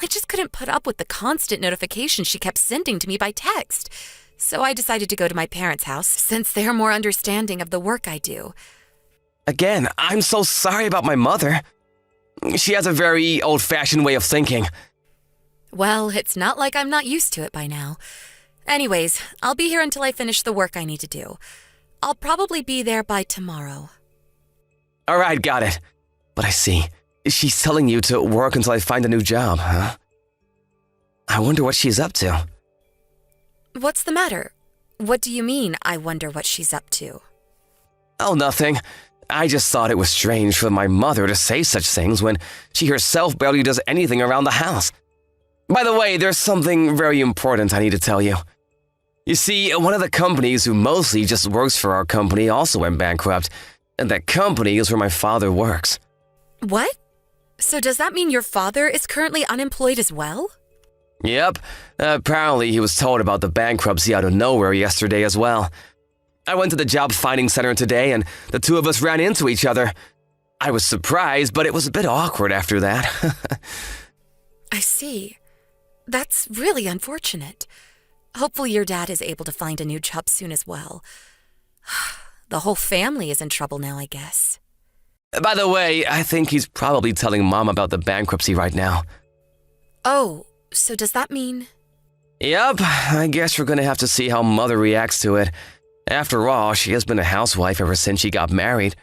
F: I just couldn't put up with the constant notifications she kept sending to me by text, so I decided to go to my parents' house since they're more understanding of the work I do.
E: Again, I'm so sorry about my mother. She has a very old-fashioned way of thinking.
F: Well, it's not like I'm not used to it by now. Anyways, I'll be here until I finish the work I need to do. I'll probably be there by tomorrow.
E: All right, got it. But I see. She's telling you to work until I find a new job, huh? I wonder what she's up to.
F: What's the matter? What do you mean, I wonder what she's up to?
E: Oh, nothing. I just thought it was strange for my mother to say such things when she herself barely does anything around the house. By the way, there's something very important I need to tell you. You see, one of the companies who mostly just works for our company also went bankrupt, and that company is where my father works.
F: What? So does that mean your father is currently unemployed as well?
E: Yep. Apparently he was told about the bankruptcy out of nowhere yesterday as well. I went to the job finding center today and the two of us ran into each other. I was surprised, but it was a bit awkward after that.
F: I see. That's really unfortunate. Hopefully your dad is able to find a new job soon as well. The whole family is in trouble now, I guess.
E: By the way, I think he's probably telling Mom about the bankruptcy right now.
F: Oh, so does that mean...
E: Yep, I guess we're gonna have to see how Mother reacts to it. After all, she has been a housewife ever since she got married.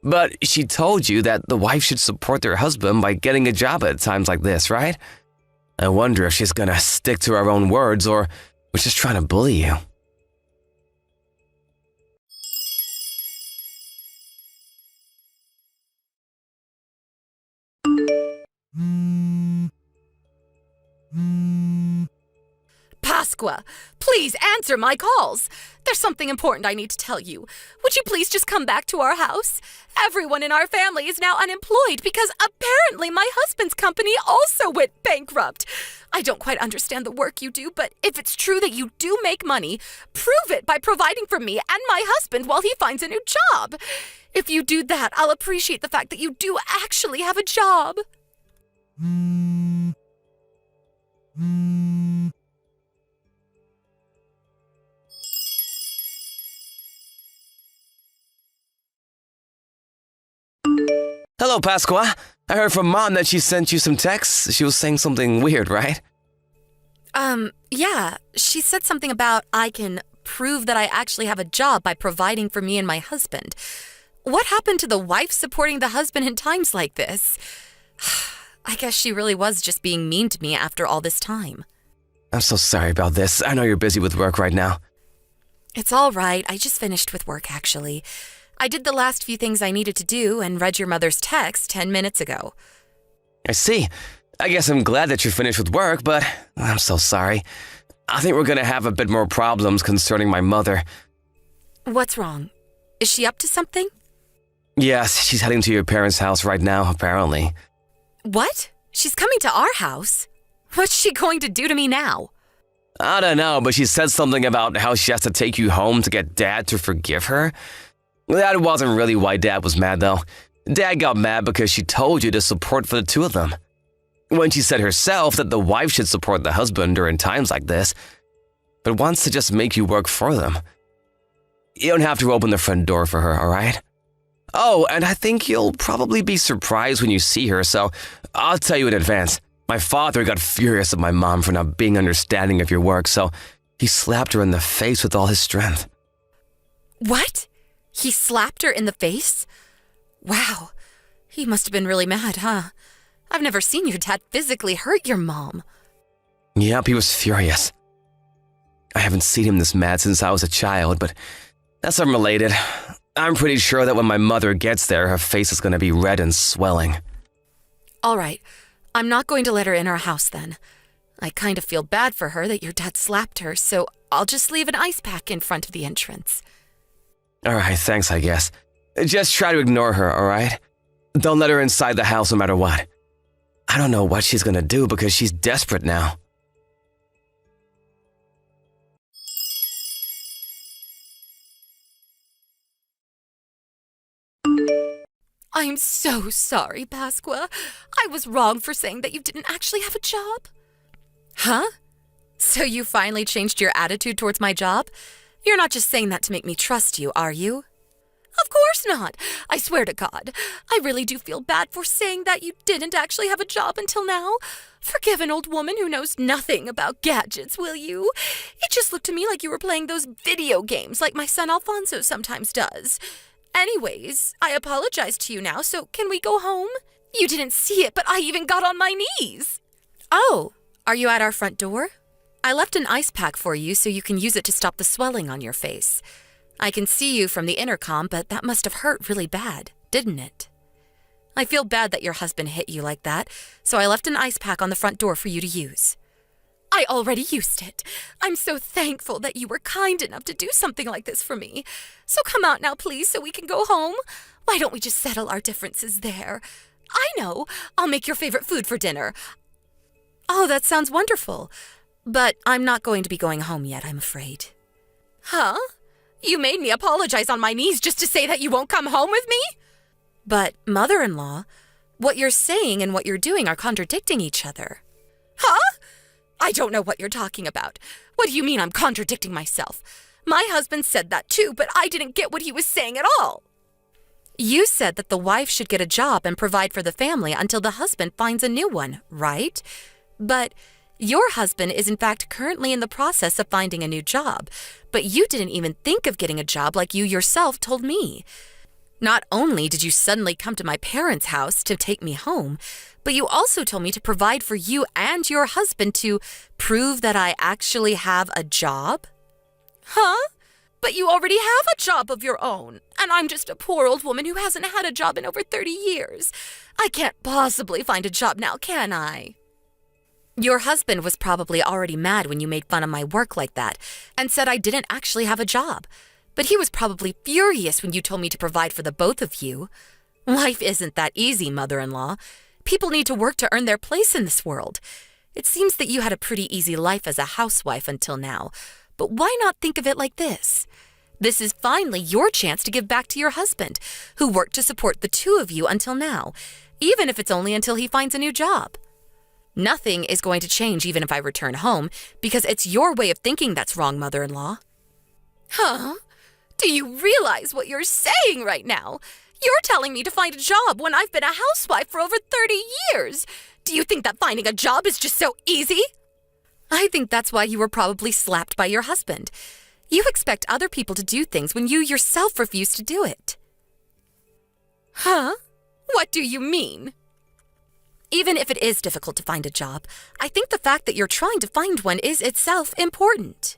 E: But she told you that the wife should support their husband by getting a job at times like this, right? I wonder if she's gonna stick to her own words or was just trying to bully you.
F: Pasqua, please answer my calls. There's something important I need to tell you. Would you please just come back to our house? Everyone in our family is now unemployed because apparently my husband's company also went bankrupt. I don't quite understand the work you do, but if it's true that you do make money, prove it by providing for me and my husband while he finds a new job. If you do that, I'll appreciate the fact that you do actually have a job.
E: Hello, Pasqua. I heard from Mom that she sent you some texts. She was saying something weird, right?
F: Yeah. She said something about I can prove that I actually have a job by providing for me and my husband. What happened to the wife supporting the husband in times like this? I guess she really was just being mean to me after all this time.
E: I'm so sorry about this. I know you're busy with work right now.
F: It's all right. I just finished with work, actually. I did the last few things I needed to do and read your mother's text 10 minutes ago.
E: I see. I guess I'm glad that you're finished with work, but I'm so sorry. I think we're gonna have a bit more problems concerning my mother.
F: What's wrong? Is she up to something?
E: Yes, she's heading to your parents' house right now, apparently.
F: What? She's coming to our house? What's she going to do to me now?
E: I don't know, but she said something about how she has to take you home to get Dad to forgive her. That wasn't really why Dad was mad, though. Dad got mad because she told you to support for the two of them. When she said herself that the wife should support the husband during times like this, but wants to just make you work for them. You don't have to open the front door for her, all right? Oh, and I think you'll probably be surprised when you see her, so I'll tell you in advance. My father got furious at my mom for not being understanding of your work, so he slapped her in the face with all his strength.
F: What? He slapped her in the face? Wow. He must have been really mad, huh? I've never seen your dad physically hurt your mom.
E: Yep, he was furious. I haven't seen him this mad since I was a child, but that's unrelated. I'm pretty sure that when my mother gets there, her face is going to be red and swelling.
F: All right. I'm not going to let her in our house then. I kind of feel bad for her that your dad slapped her, so I'll just leave an ice pack in front of the entrance.
E: All right, thanks, I guess. Just try to ignore her, all right? Don't let her inside the house no matter what. I don't know what she's gonna do because she's desperate now.
F: I'm so sorry, Pasqua. I was wrong for saying that you didn't actually have a job. Huh? So you finally changed your attitude towards my job? You're not just saying that to make me trust you, are you? Of course not. I swear to God. I really do feel bad for saying that you didn't actually have a job until now. Forgive an old woman who knows nothing about gadgets, will you? It just looked to me like you were playing those video games like my son Alfonso sometimes does. Anyways, I apologize to you now, so can we go home? You didn't see it, but I even got on my knees. Oh, are you at our front door? I left an ice pack for you so you can use it to stop the swelling on your face. I can see you from the intercom, but that must have hurt really bad, didn't it? I feel bad that your husband hit you like that, so I left an ice pack on the front door for you to use. I already used it. I'm so thankful that you were kind enough to do something like this for me. So come out now, please, so we can go home. Why don't we just settle our differences there? I know. I'll make your favorite food for dinner. Oh, that sounds wonderful. But I'm not going to be going home yet, I'm afraid. Huh? You made me apologize on my knees just to say that you won't come home with me? But, mother-in-law, what you're saying and what you're doing are contradicting each other. Huh? I don't know what you're talking about. What do you mean I'm contradicting myself? My husband said that too, but I didn't get what he was saying at all. You said that the wife should get a job and provide for the family until the husband finds a new one, right? But your husband is in fact currently in the process of finding a new job, but you didn't even think of getting a job like you yourself told me. Not only did you suddenly come to my parents' house to take me home, but you also told me to provide for you and your husband to prove that I actually have a job? Huh? But you already have a job of your own, and I'm just a poor old woman who hasn't had a job in over 30 years. I can't possibly find a job now, can I? Your husband was probably already mad when you made fun of my work like that and said I didn't actually have a job. But he was probably furious when you told me to provide for the both of you. Life isn't that easy, mother-in-law. People need to work to earn their place in this world. It seems that you had a pretty easy life as a housewife until now. But why not think of it like this? This is finally your chance to give back to your husband, who worked to support the two of you until now, even if it's only until he finds a new job. Nothing is going to change even if I return home, because it's your way of thinking that's wrong, mother-in-law. Huh? Do you realize what you're saying right now? You're telling me to find a job when I've been a housewife for over 30 years. Do you think that finding a job is just so easy? I think that's why you were probably slapped by your husband. You expect other people to do things when you yourself refuse to do it. Huh? What do you mean? Even if it is difficult to find a job, I think the fact that you're trying to find one is itself important.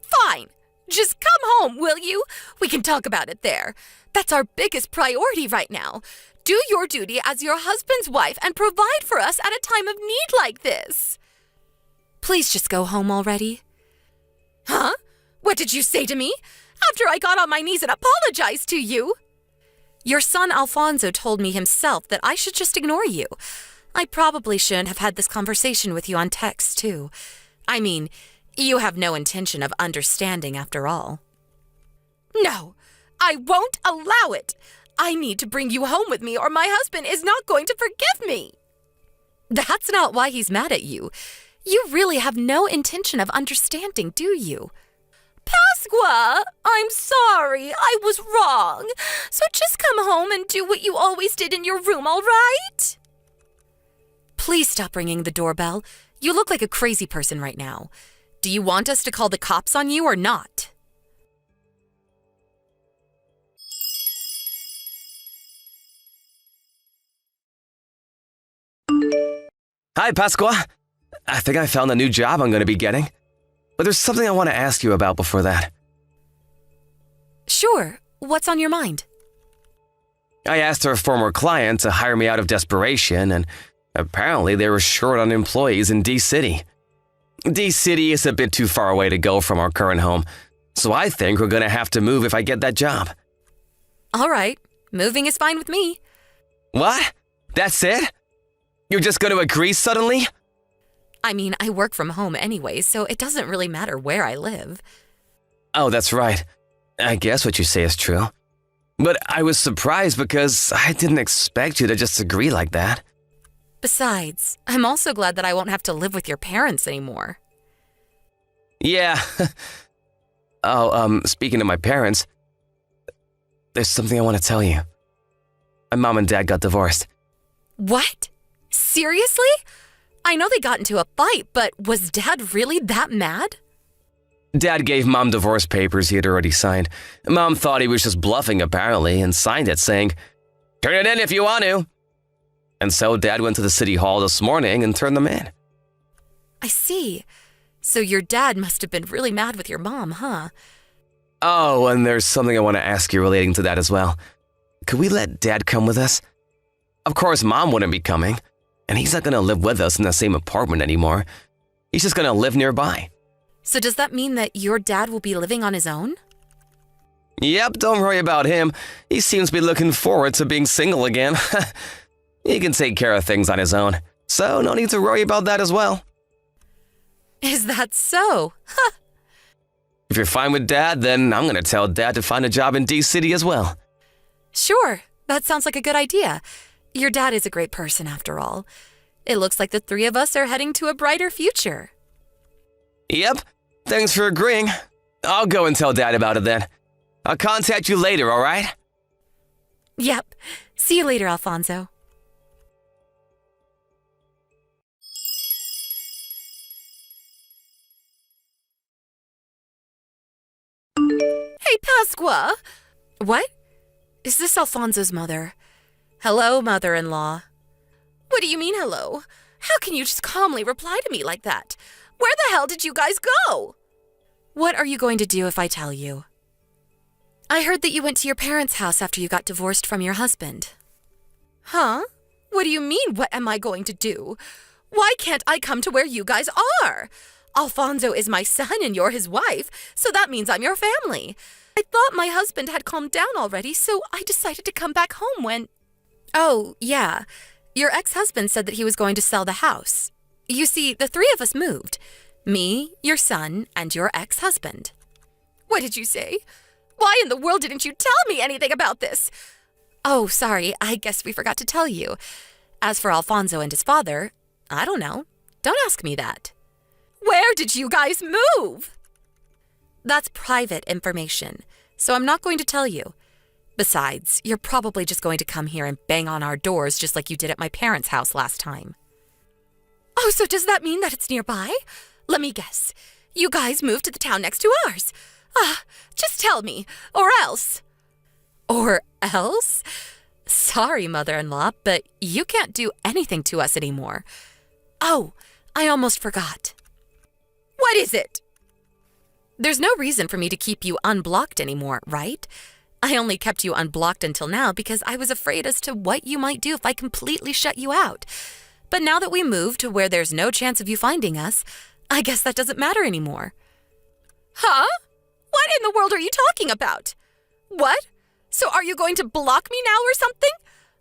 F: Fine. Just come home, will you? We can talk about it there. That's our biggest priority right now. Do your duty as your husband's wife and provide for us at a time of need like this. Please just go home already. Huh? What did you say to me? After I got on my knees and apologized to you? Your son Alfonso told me himself that I should just ignore you. I probably shouldn't have had this conversation with you on text, too. I mean, you have no intention of understanding after all. No, I won't allow it. I need to bring you home with me or my husband is not going to forgive me. That's not why he's mad at you. You really have no intention of understanding, do you? Pasqua, I'm sorry. I was wrong. So just come home and do what you always did in your room, all right? Please stop ringing the doorbell. You look like a crazy person right now. Do you want us to call the cops on you or not?
E: Hi, Pasqua. I think I found a new job I'm going to be getting. But there's something I want to ask you about before that.
F: Sure. What's on your mind?
E: I asked our former client to hire me out of desperation, and apparently they were short on employees in D-City. D-City is a bit too far away to go from our current home, so I think we're going to have to move if I get that job.
F: All right. Moving is fine with me.
E: What? That's it? You're just going to agree suddenly?
F: I mean, I work from home anyway, so it doesn't really matter where I live.
E: Oh, that's right. I guess what you say is true. But I was surprised because I didn't expect you to just agree like that.
F: Besides, I'm also glad that I won't have to live with your parents anymore.
E: Yeah. Speaking of my parents, there's something I want to tell you. My mom and dad got divorced.
F: What? Seriously? I know they got into a fight, but was Dad really that mad?
E: Dad gave Mom divorce papers he had already signed. Mom thought he was just bluffing apparently and signed it saying, "Turn it in if you want to." And so Dad went to the city hall this morning and turned them in.
F: I see. So your dad must have been really mad with your mom, huh?
E: Oh, and there's something I want to ask you relating to that as well. Could we let Dad come with us? Of course, Mom wouldn't be coming. And he's not going to live with us in the same apartment anymore. He's just going to live nearby.
F: So does that mean that your dad will be living on his own?
E: Yep, don't worry about him. He seems to be looking forward to being single again. He can take care of things on his own, so no need to worry about that as well.
F: Is that so? Huh.
E: If you're fine with Dad, then I'm gonna tell Dad to find a job in D-City as well.
F: Sure, that sounds like a good idea. Your dad is a great person after all. It looks like the three of us are heading to a brighter future.
E: Yep, thanks for agreeing. I'll go and tell Dad about it then. I'll contact you later, alright?
F: Yep. See you later, Alfonso. Hey, Pasqua! What? Is this Alfonso's mother? Hello, mother-in-law. What do you mean, hello? How can you just calmly reply to me like that? Where the hell did you guys go? What are you going to do if I tell you? I heard that you went to your parents' house after you got divorced from your husband. Huh? What do you mean, what am I going to do? Why can't I come to where you guys are? Alfonso is my son and you're his wife, so that means I'm your family. I thought my husband had calmed down already, so I decided to come back home when... Oh, yeah. Your ex-husband said that he was going to sell the house. You see, the three of us moved. Me, your son, and your ex-husband. What did you say? Why in the world didn't you tell me anything about this? Oh, sorry, I guess we forgot to tell you. As for Alfonso and his father, I don't know. Don't ask me that. Where did you guys move? That's private information, so I'm not going to tell you. Besides, you're probably just going to come here and bang on our doors just like you did at my parents' house last time. Oh, so does that mean that it's nearby? Let me guess. You guys moved to the town next to ours. Just tell me, or else. Or else? Sorry, mother-in-law, but you can't do anything to us anymore. Oh, I almost forgot. What is it? There's no reason for me to keep you unblocked anymore, right? I only kept you unblocked until now because I was afraid as to what you might do if I completely shut you out. But now that we moved to where there's no chance of you finding us, I guess that doesn't matter anymore. Huh? What in the world are you talking about? What? So are you going to block me now or something?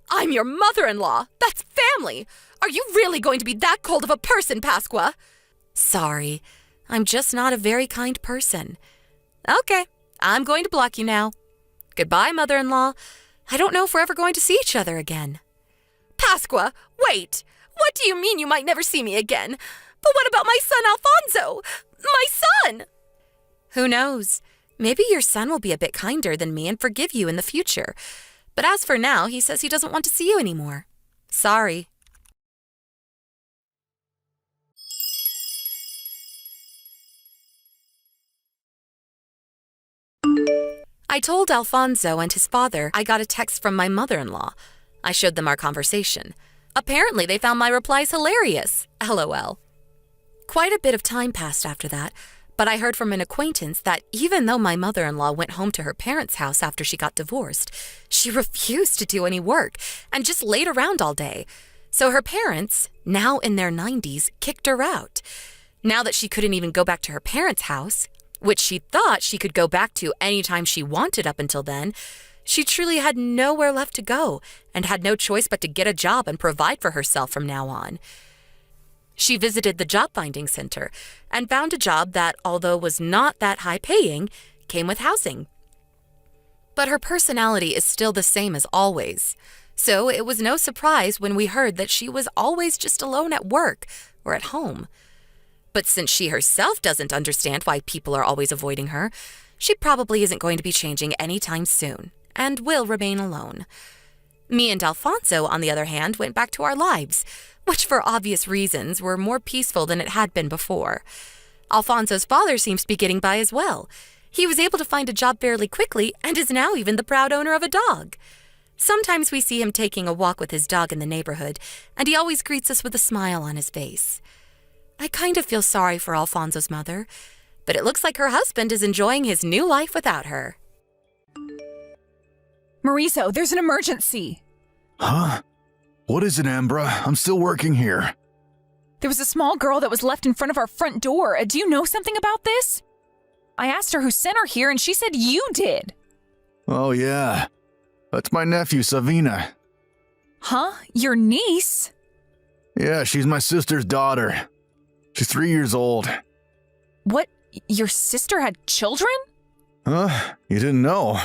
F: I'm your mother-in-law. That's family. Are you really going to be that cold of a person, Pasqua? Sorry. I'm just not a very kind person. Okay, I'm going to block you now. Goodbye, mother-in-law. I don't know if we're ever going to see each other again. Pasqua, wait! What do you mean you might never see me again? But what about my son Alfonso? My son! Who knows? Maybe your son will be a bit kinder than me and forgive you in the future. But as for now, he says he doesn't want to see you anymore. Sorry. I told Alfonso and his father I got a text from my mother-in-law. I showed them our conversation. Apparently, they found my replies hilarious. LOL. Quite a bit of time passed after that, but I heard from an acquaintance that even though my mother-in-law went home to her parents' house after she got divorced, she refused to do any work and just laid around all day. So her parents, now in their 90s, kicked her out. Now that she couldn't even go back to her parents' house, which she thought she could go back to anytime she wanted up until then, she truly had nowhere left to go and had no choice but to get a job and provide for herself from now on. She visited the job finding center and found a job that, although was not that high paying, came with housing. But her personality is still the same as always, so it was no surprise when we heard that she was always just alone at work or at home. But since she herself doesn't understand why people are always avoiding her, she probably isn't going to be changing anytime soon and will remain alone. Me and Alfonso, on the other hand, went back to our lives, which for obvious reasons were more peaceful than it had been before. Alfonso's father seems to be getting by as well. He was able to find a job fairly quickly and is now even the proud owner of a dog. Sometimes we see him taking a walk with his dog in the neighborhood, and he always greets us with a smile on his face. I kind of feel sorry for Alfonso's mother, but it looks like her husband is enjoying his new life without her.
B: Mauricio, there's an emergency.
D: Huh? What is it, Ambra? I'm still working here.
B: There was a small girl that was left in front of our front door. Do you know something about this? I asked her who sent her here, and she said you did.
D: Oh, yeah. That's my nephew, Savina.
B: Huh? Your niece?
D: Yeah, she's my sister's daughter. She's 3 years old.
B: What? Your sister had children?
D: Huh? You didn't know?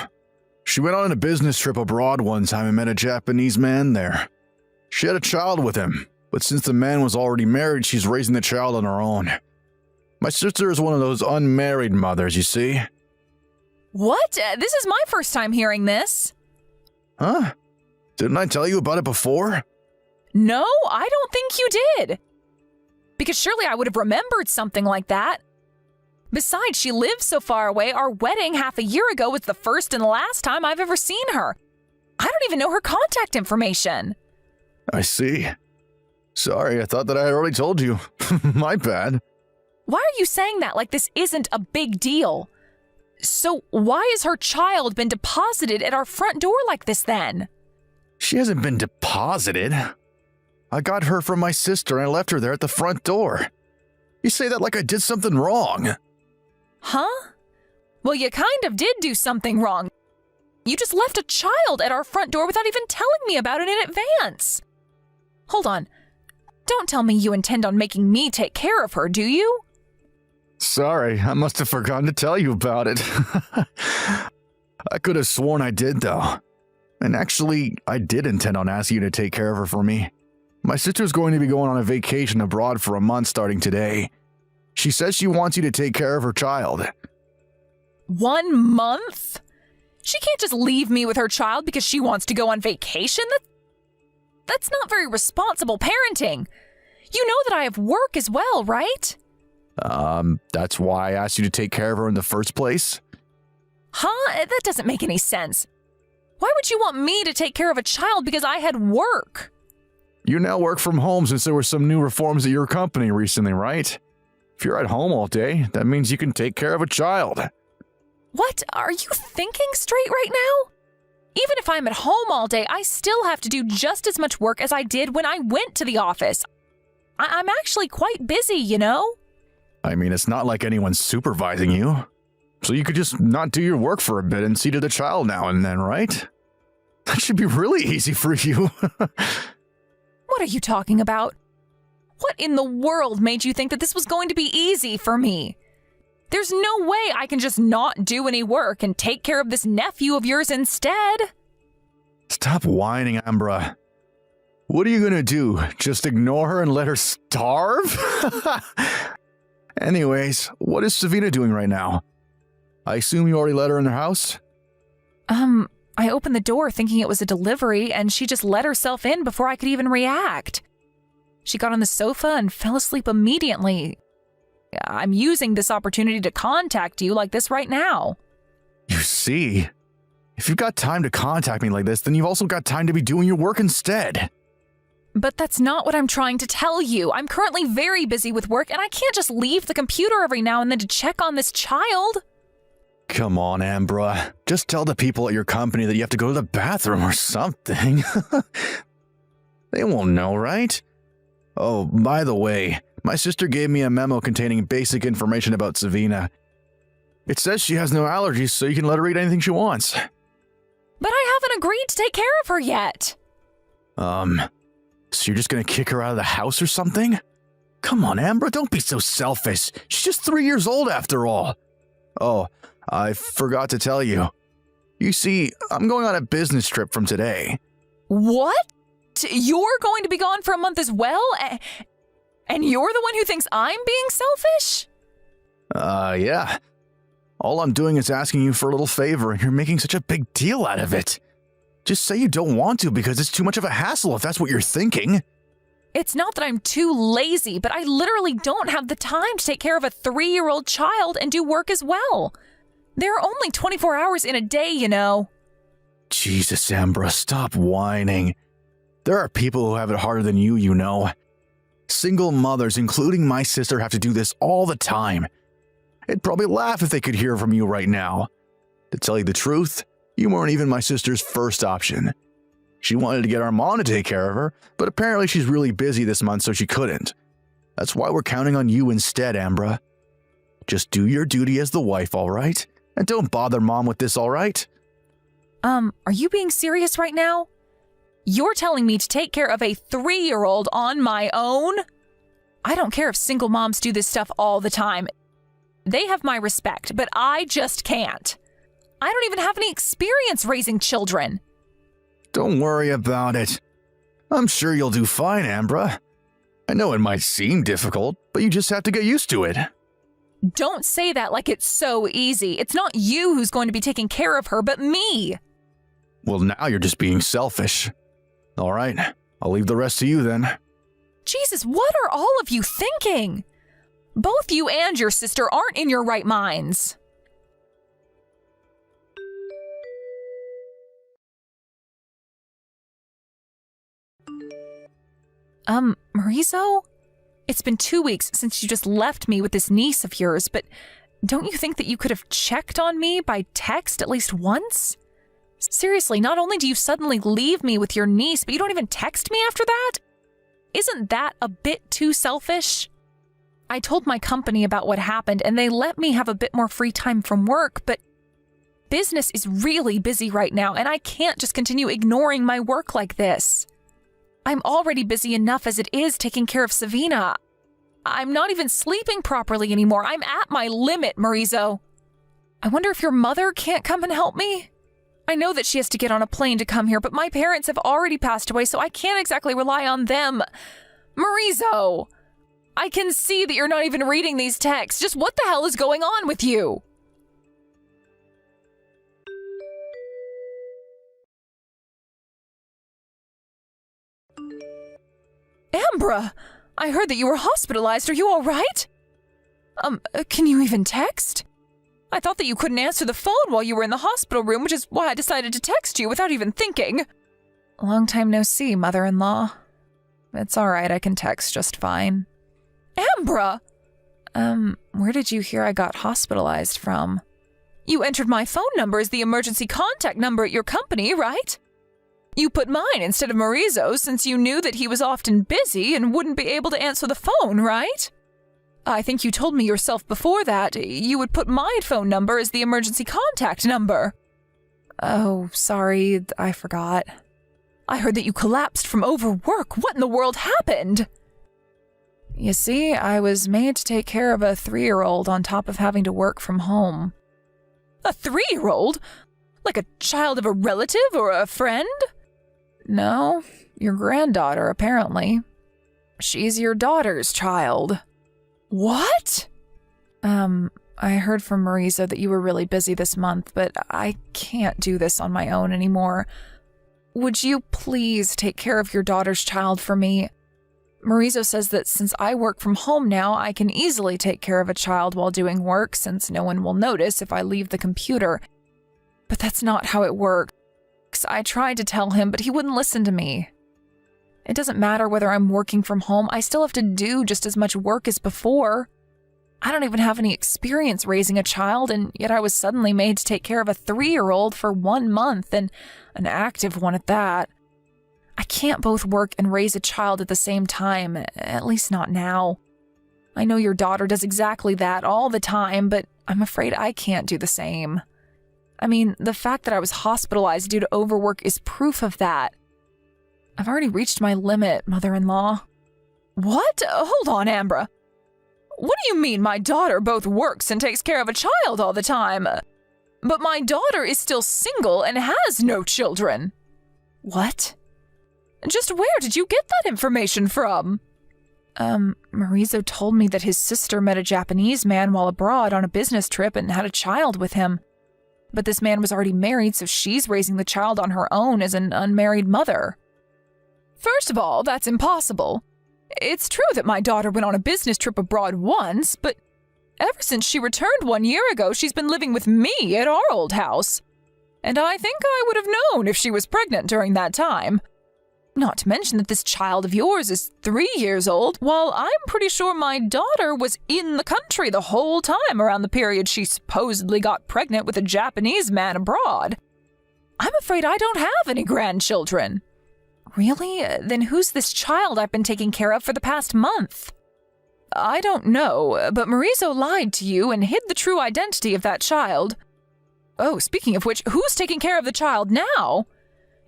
D: She went on a business trip abroad one time and met a Japanese man there. She had a child with him, but since the man was already married, she's raising the child on her own. My sister is one of those unmarried mothers, you see.
B: What? This is my first time hearing this.
D: Huh? Didn't I tell you about it before?
B: No, I don't think you did. Because surely I would have remembered something like that. Besides, she lives so far away, our wedding half a year ago was the first and last time I've ever seen her. I don't even know her contact information.
D: I see. Sorry, I thought that I had already told you. My bad.
B: Why are you saying that like this isn't a big deal? So why has her child been deposited at our front door like this then?
D: She hasn't been deposited. I got her from my sister and I left her there at the front door. You say that like I did something wrong.
B: Huh? Well, you kind of did do something wrong. You just left a child at our front door without even telling me about it in advance. Hold on. Don't tell me you intend on making me take care of her, do you?
D: Sorry, I must have forgotten to tell you about it. I could have sworn I did, though. And actually, I did intend on asking you to take care of her for me. My sister's going to be going on a vacation abroad for a month starting today. She says she wants you to take care of her child.
B: 1 month? She can't just leave me with her child because she wants to go on vacation? That's not very responsible parenting. You know that I have work as well, right?
D: That's why I asked you to take care of her in the first place?
B: Huh? That doesn't make any sense. Why would you want me to take care of a child because I had work?
D: You now work from home since there were some new reforms at your company recently, right? If you're at home all day, that means you can take care of a child.
B: What? Are you thinking straight right now? Even if I'm at home all day, I still have to do just as much work as I did when I went to the office. I'm actually quite busy, you know?
D: I mean, it's not like anyone's supervising you. So you could just not do your work for a bit and see to the child now and then, right? That should be really easy for you.
B: What are you talking about? What in the world made you think that this was going to be easy for me? There's no way I can just not do any work and take care of this nephew of yours instead.
D: Stop whining, Ambra. What are you gonna do? Just ignore her and let her starve? Anyways, what is Savina doing right now? I assume you already let her in her house?
B: I opened the door thinking it was a delivery, and she just let herself in before I could even react. She got on the sofa and fell asleep immediately. I'm using this opportunity to contact you like this right now.
D: You see? If you've got time to contact me like this, then you've also got time to be doing your work instead.
B: But that's not what I'm trying to tell you. I'm currently very busy with work, and I can't just leave the computer every now and then to check on this child.
D: Come on, Ambra. Just tell the people at your company that you have to go to the bathroom or something. They won't know, right? Oh, by the way, my sister gave me a memo containing basic information about Savina. It says she has no allergies, so you can let her eat anything she wants.
B: But I haven't agreed to take care of her yet.
D: So you're just gonna kick her out of the house or something? Come on, Ambra, don't be so selfish. She's just 3 years old after all. Oh, I forgot to tell you. You see, I'm going on a business trip from today.
B: What? You're going to be gone for a month as well? And you're the one who thinks I'm being selfish?
D: Yeah. All I'm doing is asking you for a little favor, and you're making such a big deal out of it. Just say you don't want to because it's too much of a hassle if that's what you're thinking.
B: It's not that I'm too lazy, but I literally don't have the time to take care of a 3-year-old child and do work as well. There are only 24 hours in a day, you know.
D: Jesus, Ambra, stop whining. There are people who have it harder than you know. Single mothers, including my sister, have to do this all the time. They'd probably laugh if they could hear from you right now. To tell you the truth, you weren't even my sister's first option. She wanted to get our mom to take care of her, but apparently she's really busy this month, so she couldn't. That's why we're counting on you instead, Ambra. Just do your duty as the wife, all right? And don't bother mom with this, all right?
B: Are you being serious right now? You're telling me to take care of a 3-year-old on my own? I don't care if single moms do this stuff all the time. They have my respect, but I just can't. I don't even have any experience raising children.
D: Don't worry about it. I'm sure you'll do fine, Ambra. I know it might seem difficult, but you just have to get used to it.
B: Don't say that like it's so easy. It's not you who's going to be taking care of her, but me.
D: Well, now you're just being selfish. All right, I'll leave the rest to you then.
B: Jesus, what are all of you thinking? Both you and your sister aren't in your right minds. Maurizo? It's been 2 weeks since you just left me with this niece of yours, but don't you think that you could have checked on me by text at least once? Seriously, not only do you suddenly leave me with your niece, but you don't even text me after that? Isn't that a bit too selfish? I told my company about what happened, and they let me have a bit more free time from work, but business is really busy right now, and I can't just continue ignoring my work like this. I'm already busy enough as it is taking care of Savina. I'm not even sleeping properly anymore. I'm at my limit, Maurizo. I wonder if your mother can't come and help me? I know that she has to get on a plane to come here, but my parents have already passed away, so I can't exactly rely on them. Maurizo, I can see that you're not even reading these texts. Just what the hell is going on with you? Ambra, I heard that you were hospitalized. Are you all right? Can you even text? I thought that you couldn't answer the phone while you were in the hospital room, which is why I decided to text you without even thinking. Long time no see, mother-in-law. It's all right, I can text just fine. Ambra! Where did you hear I got hospitalized from? You entered my phone number as the emergency contact number at your company, right? You put mine instead of Maurizo's since you knew that he was often busy and wouldn't be able to answer the phone, right? I think you told me yourself before that you would put my phone number as the emergency contact number. Oh, sorry, I forgot. I heard that you collapsed from overwork. What in the world happened? You see, I was made to take care of a 3-year-old on top of having to work from home. A 3-year-old? Like a child of a relative or a friend? No, your granddaughter, apparently. She's your daughter's child. What? I heard from Maurizo that you were really busy this month, but I can't do this on my own anymore. Would you please take care of your daughter's child for me? Maurizo says that since I work from home now, I can easily take care of a child while doing work since no one will notice if I leave the computer. But that's not how it works. I tried to tell him, but he wouldn't listen to me. It doesn't matter whether I'm working from home, I still have to do just as much work as before. I don't even have any experience raising a child, and yet I was suddenly made to take care of a 3-year-old for 1 month, and an active one at that. I can't both work and raise a child at the same time, at least not now. I know your daughter does exactly that all the time, but I'm afraid I can't do the same. I mean, the fact that I was hospitalized due to overwork is proof of that. I've already reached my limit, mother-in-law. What? Hold on, Ambra. What do you mean my daughter both works and takes care of a child all the time? But my daughter is still single and has no children. What? Just where did you get that information from? Maurizo told me that his sister met a Japanese man while abroad on a business trip and had a child with him. But this man was already married, so she's raising the child on her own as an unmarried mother. First of all, that's impossible. It's true that my daughter went on a business trip abroad once, but ever since she returned 1 year ago, she's been living with me at our old house. And I think I would have known if she was pregnant during that time. Not to mention that this child of yours is 3 years old, while I'm pretty sure my daughter was in the country the whole time around the period she supposedly got pregnant with a Japanese man abroad. I'm afraid I don't have any grandchildren. Really? Then who's this child I've been taking care of for the past month? I don't know, but Maurizo lied to you and hid the true identity of that child. Oh, speaking of which, who's taking care of the child now?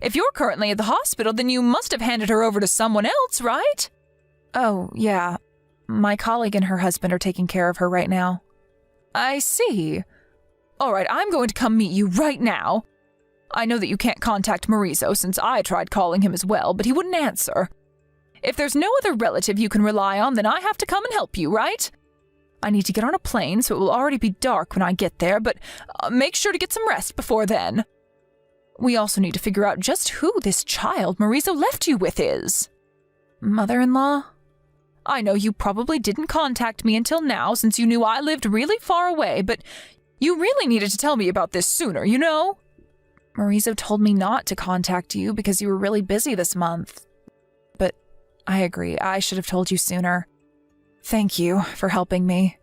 B: If you're currently at the hospital, then you must have handed her over to someone else, right? Oh, yeah. My colleague and her husband are taking care of her right now. I see. All right, I'm going to come meet you right now. I know that you can't contact Maurizo since I tried calling him as well, but he wouldn't answer. If there's no other relative you can rely on, then I have to come and help you, right? I need to get on a plane, so it will already be dark when I get there, but make sure to get some rest before then. We also need to figure out just who this child Maurizo left you with is. Mother-in-law? I know you probably didn't contact me until now since you knew I lived really far away, but you really needed to tell me about this sooner, you know? Maurizo told me not to contact you because you were really busy this month. But I agree, I should have told you sooner. Thank you for helping me.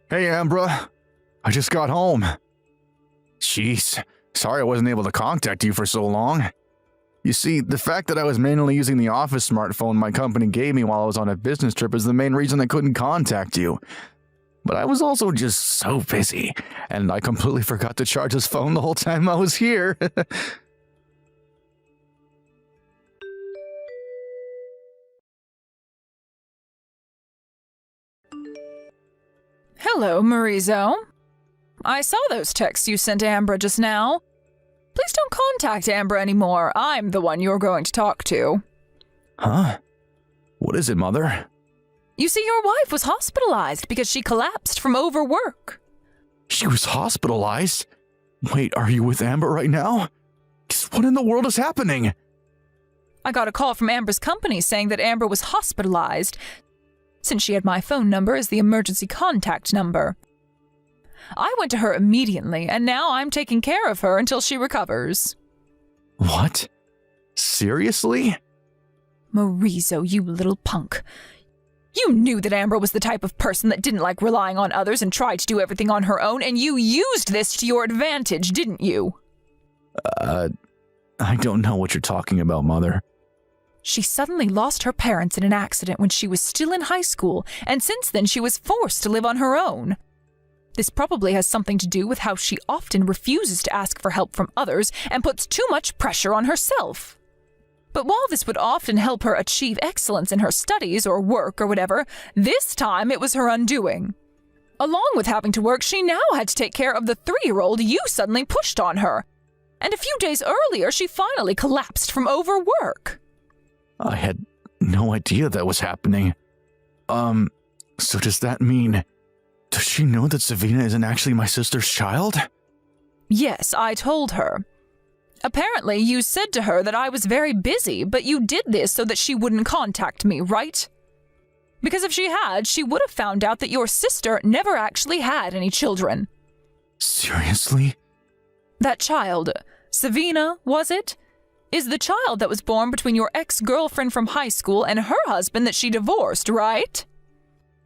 D: Hey, Ambra. I just got home. Jeez, sorry I wasn't able to contact you for so long. You see, the fact that I was manually using the office smartphone my company gave me while I was on a business trip is the main reason I couldn't contact you. But I was also just so busy, and I completely forgot to charge his phone the whole time I was here.
B: Hello, Maurizo. I saw those texts you sent Ambra just now. Please don't contact Ambra anymore. I'm the one you're going to talk to.
D: Huh? What is it, Mother?
B: You see, your wife was hospitalized because she collapsed from overwork.
D: She was hospitalized? Wait, are you with Amber right now? What in the world is happening?
B: I got a call from Amber's company saying that Amber was hospitalized, since she had my phone number as the emergency contact number. I went to her immediately, and now I'm taking care of her until she recovers.
D: What? Seriously?
B: Maurizo, you little punk. You knew that Amber was the type of person that didn't like relying on others and tried to do everything on her own, and you used this to your advantage, didn't you?
D: I don't know what you're talking about, Mother.
B: She suddenly lost her parents in an accident when she was still in high school, and since then she was forced to live on her own. This probably has something to do with how she often refuses to ask for help from others and puts too much pressure on herself. But while this would often help her achieve excellence in her studies or work or whatever, this time it was her undoing. Along with having to work, she now had to take care of the 3-year-old you suddenly pushed on her. And a few days earlier, she finally collapsed from overwork.
D: I had no idea that was happening. So does that mean... Does she know that Savina isn't actually my sister's child?
B: Yes, I told her. Apparently, you said to her that I was very busy, but you did this so that she wouldn't contact me, right? Because if she had, she would have found out that your sister never actually had any children.
D: Seriously?
B: That child, Savina, was it? Is the child that was born between your ex-girlfriend from high school and her husband that she divorced, right?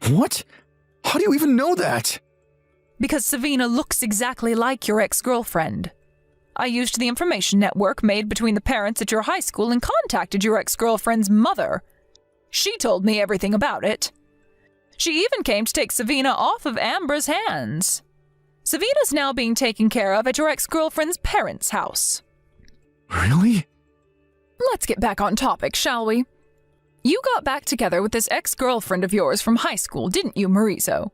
D: What? How do you even know that?
B: Because Savina looks exactly like your ex-girlfriend. I used the information network made between the parents at your high school and contacted your ex-girlfriend's mother. She told me everything about it. She even came to take Savina off of Amber's hands. Savina's now being taken care of at your ex-girlfriend's parents' house.
D: Really?
B: Let's get back on topic, shall we? You got back together with this ex-girlfriend of yours from high school, didn't you, Maurizo?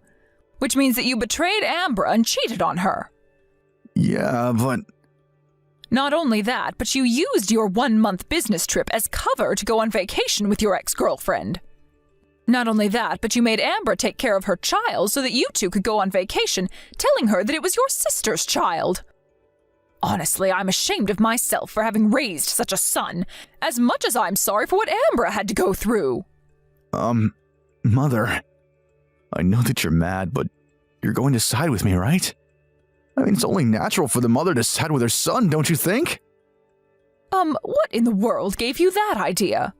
B: Which means that you betrayed Ambra and cheated on her.
D: Yeah, but...
B: Not only that, but you used your 1-month business trip as cover to go on vacation with your ex-girlfriend. Not only that, but you made Ambra take care of her child so that you two could go on vacation, telling her that it was your sister's child. Honestly, I'm ashamed of myself for having raised such a son, as much as I'm sorry for what Ambra had to go through.
D: Mother, I know that you're mad, but you're going to side with me, right? I mean, it's only natural for the mother to side with her son, don't you think?
B: What in the world gave you that idea?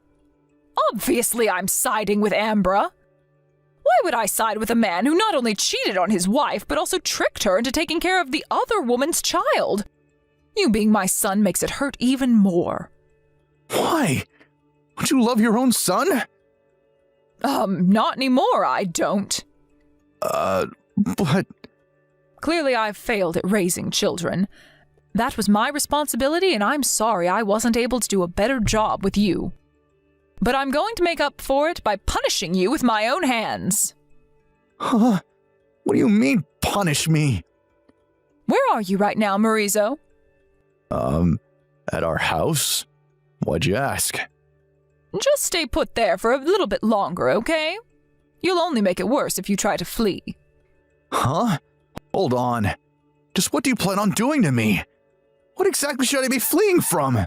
B: Obviously I'm siding with Ambra. Why would I side with a man who not only cheated on his wife, but also tricked her into taking care of the other woman's child? You being my son makes it hurt even more.
D: Why? Don't you love your own son?
B: Not anymore, I don't.
D: But...
B: Clearly I've failed at raising children. That was my responsibility, and I'm sorry I wasn't able to do a better job with you. But I'm going to make up for it by punishing you with my own hands.
D: Huh? What do you mean, punish me?
B: Where are you right now, Marizo?
D: At our house? Why'd you ask?
B: Just stay put there for a little bit longer, okay? You'll only make it worse if you try to flee.
D: Huh? Hold on. Just what do you plan on doing to me? What exactly should I be fleeing from?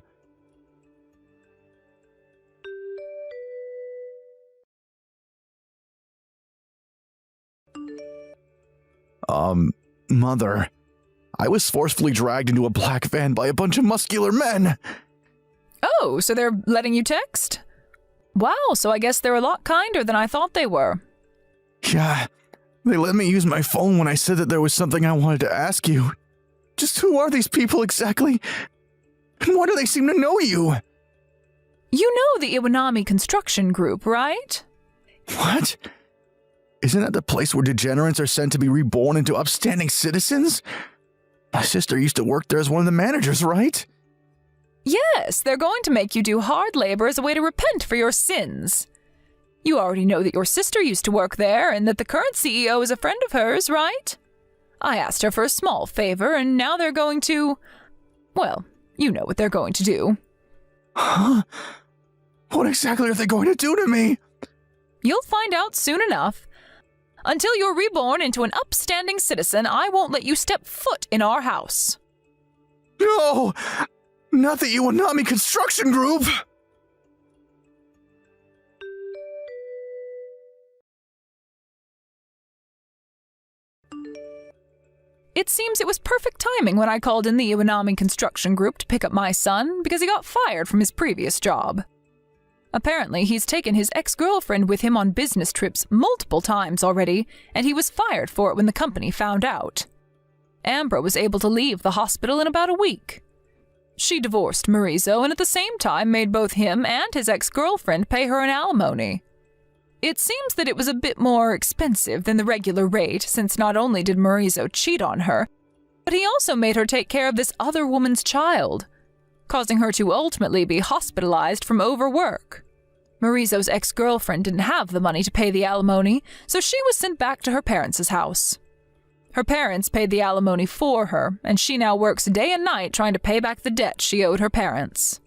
D: Mother. I was forcefully dragged into a black van by a bunch of muscular men.
B: Oh, so they're letting you text? Wow, so I guess they're a lot kinder than I thought they were.
D: Yeah, they let me use my phone when I said that there was something I wanted to ask you. Just who are these people exactly? And why do they seem to know you?
B: You know the Iwanami Construction Group, right?
D: What? Isn't that the place where degenerates are sent to be reborn into upstanding citizens? My sister used to work there as one of the managers, right?
B: Yes, they're going to make you do hard labor as a way to repent for your sins. You already know that your sister used to work there and that the current CEO is a friend of hers, right? I asked her for a small favor, and now they're going to... Well, you know what they're going to do.
D: Huh? What exactly are they going to do to me?
B: You'll find out soon enough. Until you're reborn into an upstanding citizen, I won't let you step foot in our house.
D: No! Not the Iwanami Construction Group!
B: It seems it was perfect timing when I called in the Iwanami Construction Group to pick up my son because he got fired from his previous job. Apparently, he's taken his ex-girlfriend with him on business trips multiple times already, and he was fired for it when the company found out. Ambra was able to leave the hospital in about a week. She divorced Marizo and at the same time made both him and his ex-girlfriend pay her an alimony. It seems that it was a bit more expensive than the regular rate, since not only did Marizo cheat on her, but he also made her take care of this other woman's child, causing her to ultimately be hospitalized from overwork. Marizo's ex-girlfriend didn't have the money to pay the alimony, so she was sent back to her parents' house. Her parents paid the alimony for her, and she now works day and night trying to pay back the debt she owed her parents.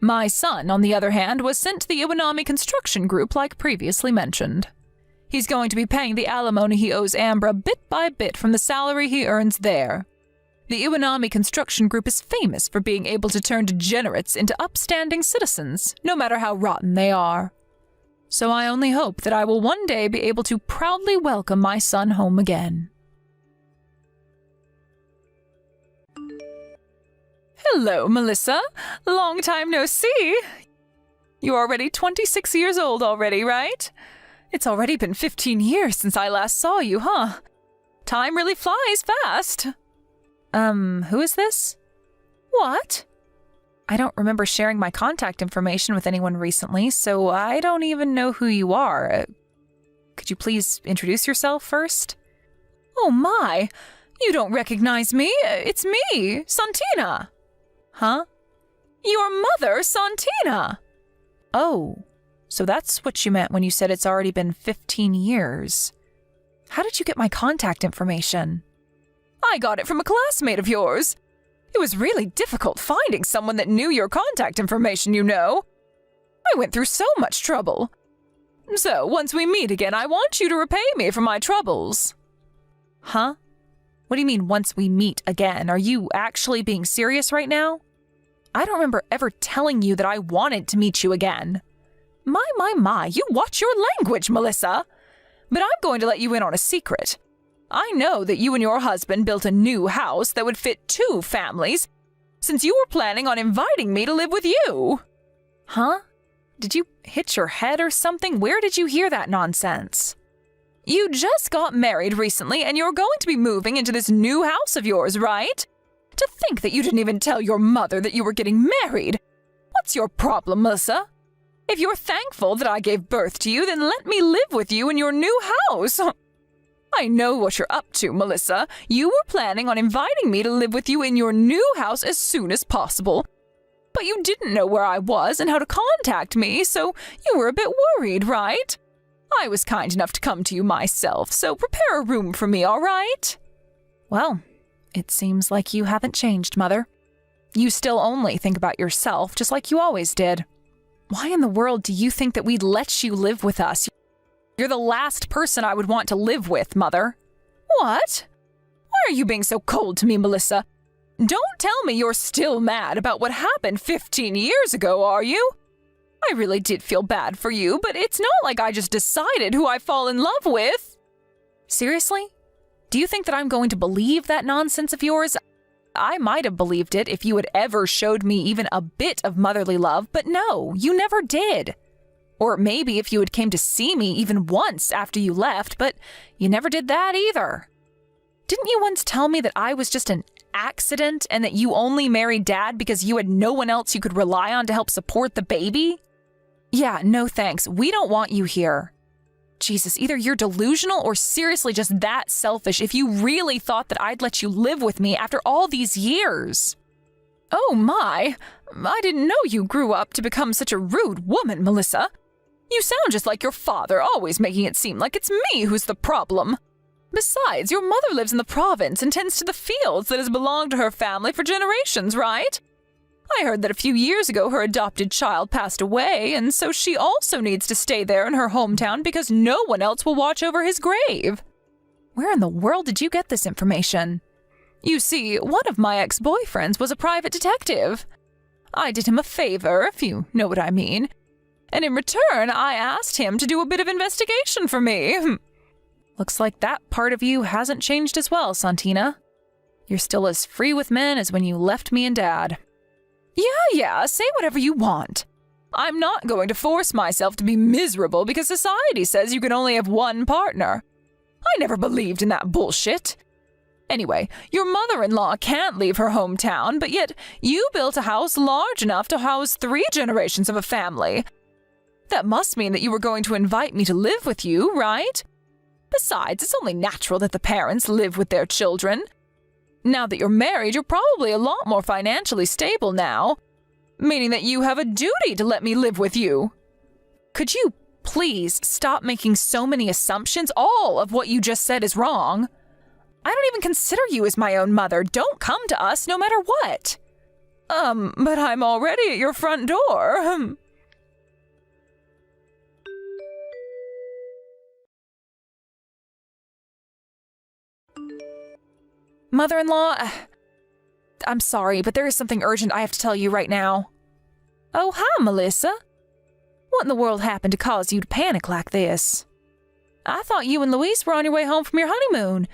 B: My son, on the other hand, was sent to the Iwanami Construction Group like previously mentioned. He's going to be paying the alimony he owes Ambra bit by bit from the salary he earns there. The Iwanami Construction Group is famous for being able to turn degenerates into upstanding citizens, no matter how rotten they are. So I only hope that I will one day be able to proudly welcome my son home again. Hello, Melissa. Long time no see. You're already 26 years old already, right? It's already been 15 years since I last saw you, huh? Time really flies fast. Who is this? What? I don't remember sharing my contact information with anyone recently, so I don't even know who you are. Could you please introduce yourself first? Oh my! You don't recognize me! It's me, Santina! Huh? Your mother, Santina! Oh, so that's what you meant when you said it's already been 15 years. How did you get my contact information? I got it from a classmate of yours. It was really difficult finding someone that knew your contact information, you know. I went through so much trouble. So, once we meet again, I want you to repay me for my troubles. Huh? What do you mean, once we meet again? Are you actually being serious right now? I don't remember ever telling you that I wanted to meet you again. My, you watch your language, Melissa. But I'm going to let you in on a secret. I know that you and your husband built a new house that would fit 2 families, since you were planning on inviting me to live with you. Huh? Did you hit your head or something? Where did you hear that nonsense? You just got married recently, and you're going to be moving into this new house of yours, right? To think that you didn't even tell your mother that you were getting married. What's your problem, Melissa? If you're thankful that I gave birth to you, then let me live with you in your new house. I know what you're up to, Melissa. You were planning on inviting me to live with you in your new house as soon as possible. But you didn't know where I was and how to contact me, so you were a bit worried, right? I was kind enough to come to you myself, so prepare a room for me, all right? Well, it seems like you haven't changed, Mother. You still only think about yourself, just like you always did. Why in the world do you think that we'd let you live with us? You're the last person I would want to live with, Mother. What? Why are you being so cold to me, Melissa? Don't tell me you're still mad about what happened 15 years ago, are you? I really did feel bad for you, but it's not like I just decided who I fall in love with. Seriously? Do you think that I'm going to believe that nonsense of yours? I might have believed it if you had ever showed me even a bit of motherly love, but no, you never did. Or maybe if you had came to see me even once after you left, but you never did that either. Didn't you once tell me that I was just an accident and that you only married Dad because you had no one else you could rely on to help support the baby? Yeah, no thanks. We don't want you here. Jesus, either you're delusional or seriously just that selfish if you really thought that I'd let you live with me after all these years. Oh my, I didn't know you grew up to become such a rude woman, Melissa. You sound just like your father, always making it seem like it's me who's the problem. Besides, your mother lives in the province and tends to the fields that has belonged to her family for generations, right? I heard that a few years ago her adopted child passed away, and so she also needs to stay there in her hometown because no one else will watch over his grave. Where in the world did you get this information? You see, one of my ex-boyfriends was a private detective. I did him a favor, if you know what I mean. And in return, I asked him to do a bit of investigation for me. Looks like that part of you hasn't changed as well, Santina. You're still as free with men as when you left me and Dad. Yeah, say whatever you want. I'm not going to force myself to be miserable because society says you can only have one partner. I never believed in that bullshit. Anyway, your mother-in-law can't leave her hometown, but yet you built a house large enough to house 3 generations of a family. That must mean that you were going to invite me to live with you, right? Besides, it's only natural that the parents live with their children. Now that you're married, you're probably a lot more financially stable now, meaning that you have a duty to let me live with you. Could you please stop making so many assumptions? All of what you just said is wrong. I don't even consider you as my own mother. Don't come to us no matter what. But I'm already at your front door. Mother-in-law, I'm sorry, but there is something urgent I have to tell you right now. Oh, hi, Melissa. What in the world happened to cause you to panic like this? I thought you and Luis were on your way home from your honeymoon.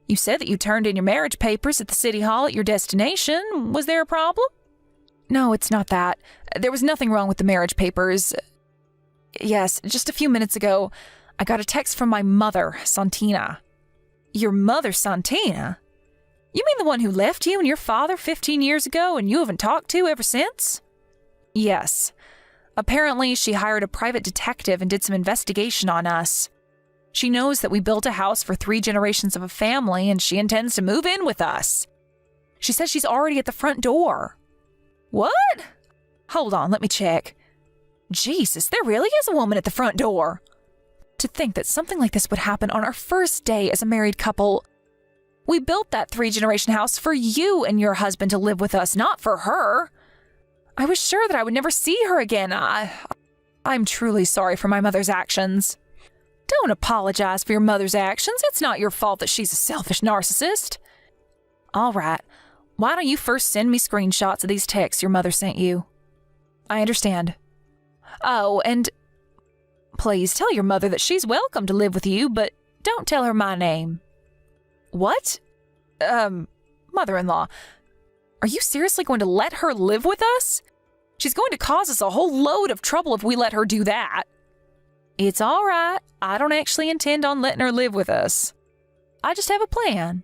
B: You said that you turned in your marriage papers at the city hall at your destination. Was there a problem? No, it's not that. There was nothing wrong with the marriage papers. Yes, just a few minutes ago, I got a text from my mother, Santina. Your mother, Santina? You mean the one who left you and your father 15 years ago and you haven't talked to ever since? Yes. Apparently, she hired a private detective and did some investigation on us. She knows that we built a house for 3 generations of a family and she intends to move in with us. She says she's already at the front door. What? Hold on, let me check. Jesus, there really is a woman at the front door. To think that something like this would happen on our first day as a married couple. We built that 3-generation house for you and your husband to live with us, not for her. I was sure that I would never see her again. I'm truly sorry for my mother's actions. Don't apologize for your mother's actions. It's not your fault that she's a selfish narcissist. All right. Why don't you first send me screenshots of these texts your mother sent you? I understand. Oh, and please tell your mother that she's welcome to live with you, but don't tell her my name. What? Mother-in-law, are you seriously going to let her live with us? She's going to cause us a whole load of trouble if we let her do that. It's all right. I don't actually intend on letting her live with us. I just have a plan.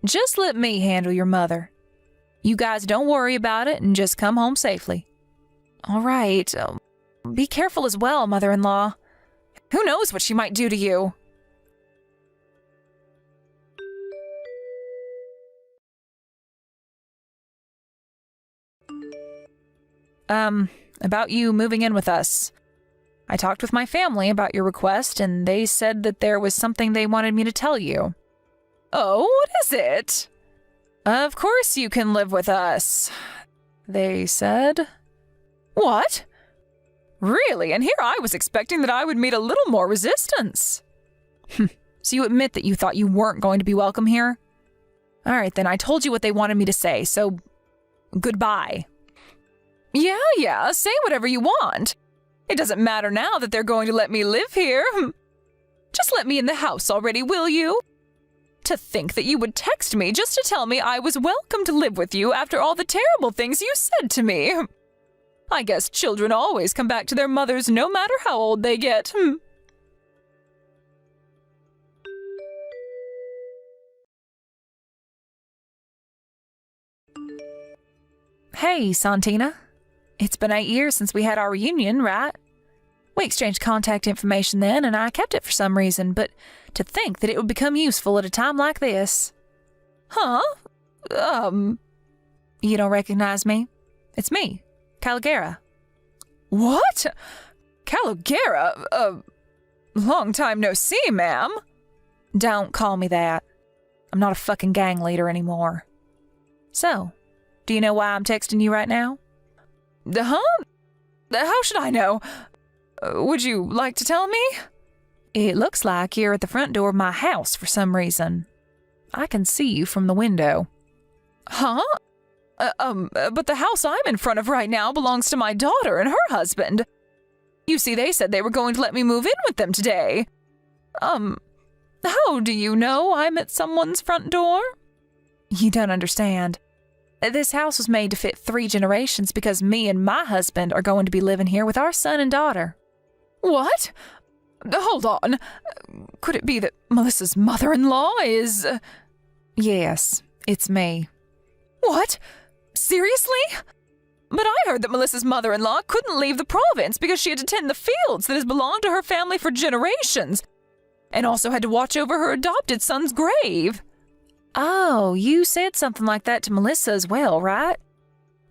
B: Just let me handle your mother. You guys don't worry about it and just come home safely. All right. Be careful as well, mother-in-law. Who knows what she might do to you? About you moving in with us. I talked with my family about your request, and they said that there was something they wanted me to tell you. Oh, what is it? Of course you can live with us, they said. What? Really? And here I was expecting that I would meet a little more resistance. So you admit that you thought you weren't going to be welcome here? All right, then, I told you what they wanted me to say, so goodbye. Yeah, say whatever you want. It doesn't matter now that they're going to let me live here. Just let me in the house already, will you? To think that you would text me just to tell me I was welcome to live with you after all the terrible things you said to me. I guess children always come back to their mothers no matter how old they get. Hey, Santina. It's been 8 years since we had our reunion, right? We exchanged contact information then, and I kept it for some reason, but to think that it would become useful at a time like this. Huh? You don't recognize me? It's me, Caligera. What? Caligera? Long time no see, ma'am. Don't call me that. I'm not a fucking gang leader anymore. So, do you know why I'm texting you right now? Huh? How should I know? Would you like to tell me? It looks like you're at the front door of my house for some reason. I can see you from the window. Huh? But the house I'm in front of right now belongs to my daughter and her husband. You see, they said they were going to let me move in with them today. How do you know I'm at someone's front door? You don't understand. This house was made to fit 3 generations because me and my husband are going to be living here with our son and daughter. What? Hold on. Could it be that Melissa's mother-in-law is... Yes, it's me. What? Seriously? But I heard that Melissa's mother-in-law couldn't leave the province because she had to tend the fields that has belonged to her family for generations, and also had to watch over her adopted son's grave. Oh, you said something like that to Melissa as well, right?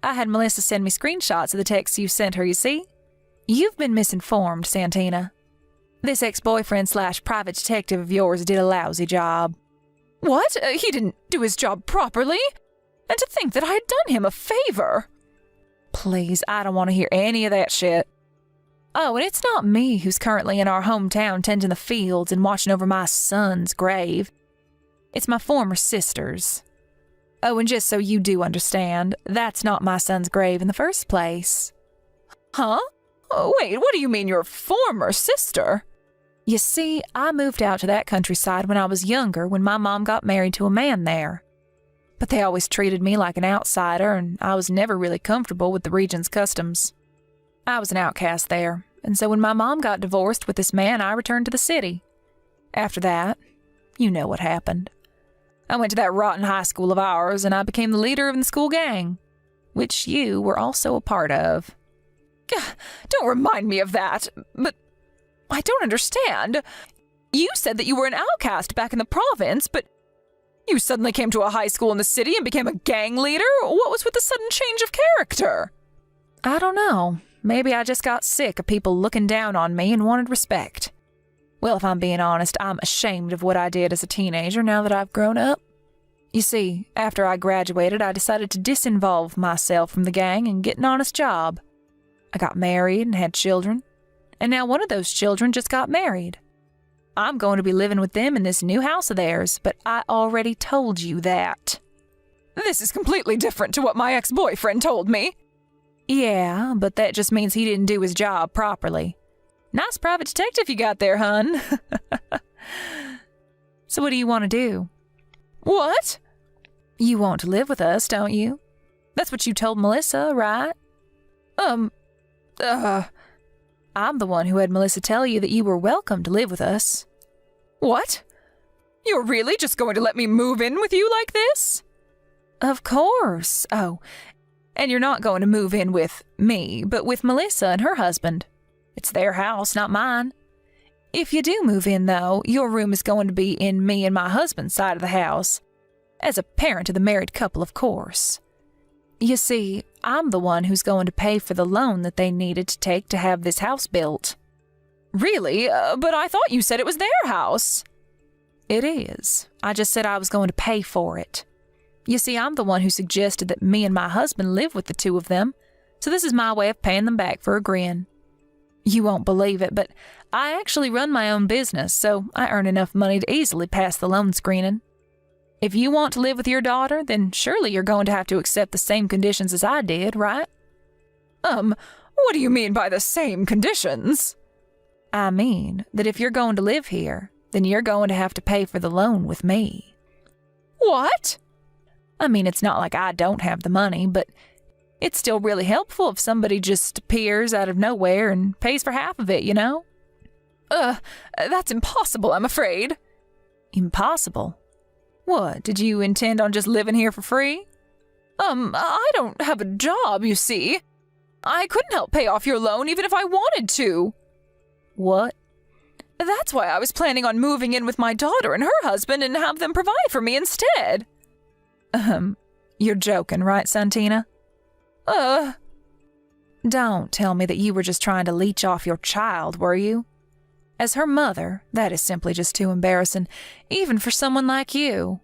B: I had Melissa send me screenshots of the texts you sent her, you see? You've been misinformed, Santina. This ex-boyfriend/private detective of yours did a lousy job. What? He didn't do his job properly? And to think that I had done him a favor. Please, I don't want to hear any of that shit. Oh, and it's not me who's currently in our hometown tending the fields and watching over my son's grave. It's my former sister's. Oh, and just so you do understand, that's not my son's grave in the first place. Huh? Oh, wait, what do you mean your former sister? You see, I moved out to that countryside when I was younger when my mom got married to a man there. But they always treated me like an outsider, and I was never really comfortable with the region's customs. I was an outcast there, and so when my mom got divorced with this man, I returned to the city. After that, you know what happened. I went to that rotten high school of ours, and I became the leader of the school gang, which you were also a part of. Don't remind me of that, but I don't understand. You said that you were an outcast back in the province, but you suddenly came to a high school in the city and became a gang leader? What was with the sudden change of character? I don't know. Maybe I just got sick of people looking down on me and wanted respect. Well, if I'm being honest, I'm ashamed of what I did as a teenager now that I've grown up. You see, after I graduated, I decided to disinvolve myself from the gang and get an honest job. I got married and had children, and now one of those children just got married. I'm going to be living with them in this new house of theirs, but I already told you that. This is completely different to what my ex-boyfriend told me. Yeah, but that just means he didn't do his job properly. Nice private detective you got there, hun. So what do you want to do? What? You want to live with us, don't you? That's what you told Melissa, right? I'm the one who had Melissa tell you that you were welcome to live with us. What? You're really just going to let me move in with you like this? Of course. Oh, and you're not going to move in with me, but with Melissa and her husband. It's their house, not mine. If you do move in, though, your room is going to be in me and my husband's side of the house. As a parent to the married couple, of course. You see, I'm the one who's going to pay for the loan that they needed to take to have this house built. Really? But I thought you said it was their house. It is. I just said I was going to pay for it. You see, I'm the one who suggested that me and my husband live with the two of them, so this is my way of paying them back for agreeing. You won't believe it, but I actually run my own business, so I earn enough money to easily pass the loan screening. If you want to live with your daughter, then surely you're going to have to accept the same conditions as I did, right?
G: What do you mean by the same conditions?
B: I mean that if you're going to live here, then you're going to have to pay for the loan with me.
G: What?
B: I mean, it's not like I don't have the money, but it's still really helpful if somebody just appears out of nowhere and pays for half of it, you know?
G: That's impossible, I'm afraid.
B: Impossible? What, did you intend on just living here for free?
G: I don't have a job, you see. I couldn't help pay off your loan even if I wanted to.
B: What?
G: That's why I was planning on moving in with my daughter and her husband and have them provide for me instead.
B: You're joking, right, Santina? Don't tell me that you were just trying to leech off your child, were you? As her mother, that is simply just too embarrassing, even for someone like you.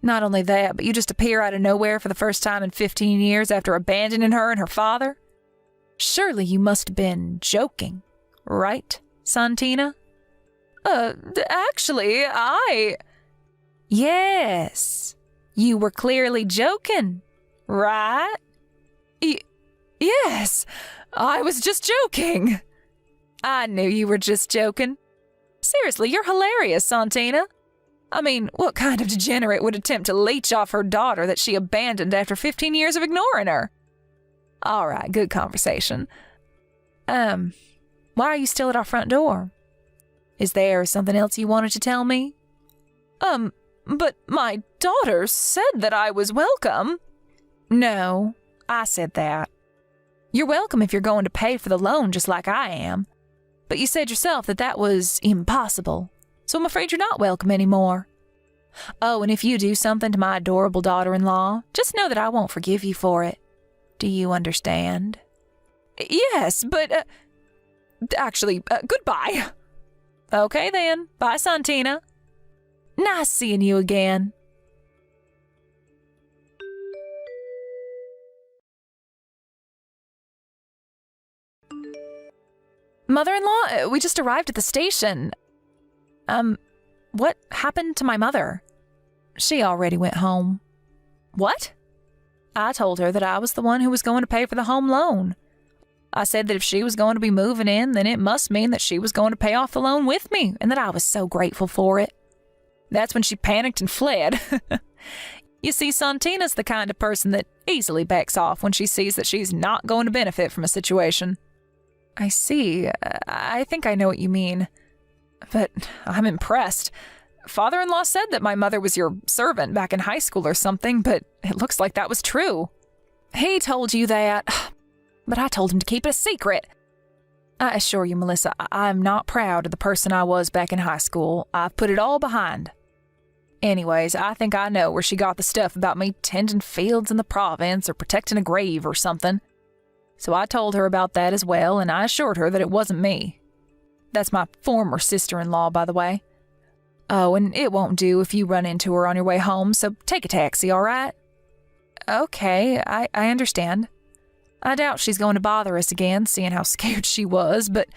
B: Not only that, but you just appear out of nowhere for the first time in 15 years after abandoning her and her father? Surely you must have been joking, right, Santina?
G: Actually,
B: Yes, you were clearly joking, right?
G: Yes, I was just joking.
B: I knew you were just joking. Seriously, you're hilarious, Santina. I mean, what kind of degenerate would attempt to leech off her daughter that she abandoned after 15 years of ignoring her? All right, good conversation. Why are you still at our front door? Is there something else you wanted to tell me?
G: But my daughter said that I was welcome.
B: No, I said that. You're welcome if you're going to pay for the loan just like I am. But you said yourself that that was impossible, so I'm afraid you're not welcome anymore. Oh, and if you do something to my adorable daughter-in-law, just know that I won't forgive you for it. Do you understand?
G: Yes, but, actually, goodbye.
B: Okay then, bye, Santina. Nice seeing you again. Mother-in-law, we just arrived at the station. What happened to my mother? She already went home. What? I told her that I was the one who was going to pay for the home loan. I said that if she was going to be moving in, then it must mean that she was going to pay off the loan with me, and that I was so grateful for it. That's when she panicked and fled. You see, Santina's the kind of person that easily backs off when she sees that she's not going to benefit from a situation. I see. I think I know what you mean. But I'm impressed. Father-in-law said that my mother was your servant back in high school or something, but it looks like that was true. He told you that, but I told him to keep it a secret. I assure you, Melissa, I'm not proud of the person I was back in high school. I've put it all behind. Anyways, I think I know where she got the stuff about me tending fields in the province or protecting a grave or something. So I told her about that as well, and I assured her that it wasn't me. That's my former sister-in-law, by the way. Oh, and it won't do if you run into her on your way home, so take a taxi, all right? Okay, I understand. I doubt she's going to bother us again, seeing how scared she was, but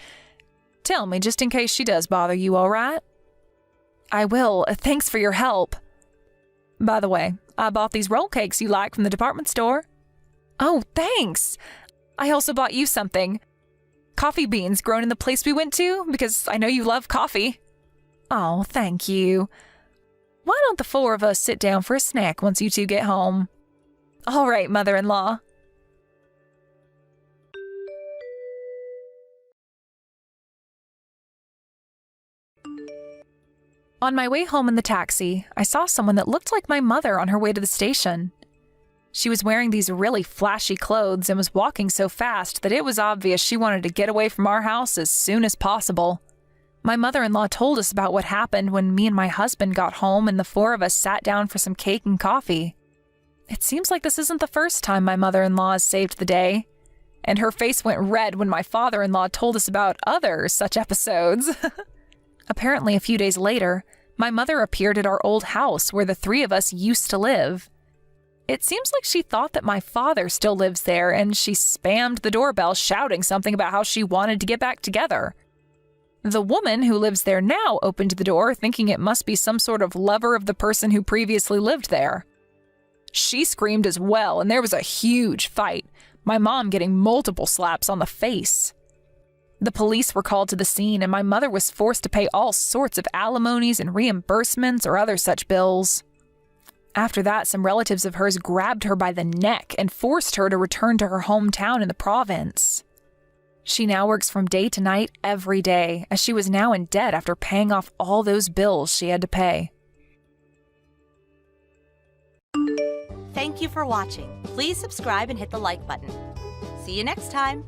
B: tell me, just in case she does bother you, all right? I will. Thanks for your help. By the way, I bought these roll cakes you like from the department store. Oh, thanks. I also bought you something. Coffee beans grown in the place we went to, because I know you love coffee. Oh, thank you. Why don't the four of us sit down for a snack once you two get home? All right, mother-in-law. On my way home in the taxi, I saw someone that looked like my mother on her way to the station. She was wearing these really flashy clothes and was walking so fast that it was obvious she wanted to get away from our house as soon as possible. My mother-in-law told us about what happened when me and my husband got home and the four of us sat down for some cake and coffee. It seems like this isn't the first time my mother-in-law has saved the day. And her face went red when my father-in-law told us about other such episodes. Apparently, a few days later, my mother appeared at our old house where the three of us used to live. It seems like she thought that my father still lives there, and she spammed the doorbell shouting something about how she wanted to get back together. The woman who lives there now opened the door thinking it must be some sort of lover of the person who previously lived there. She screamed as well, and there was a huge fight, my mom getting multiple slaps on the face. The police were called to the scene, and my mother was forced to pay all sorts of alimonies and reimbursements or other such bills. After that, some relatives of hers grabbed her by the neck and forced her to return to her hometown in the province. She now works from day to night every day, as she was now in debt after paying off all those bills she had to pay.
C: Thank you for watching. Please subscribe and hit the like button. See you next time.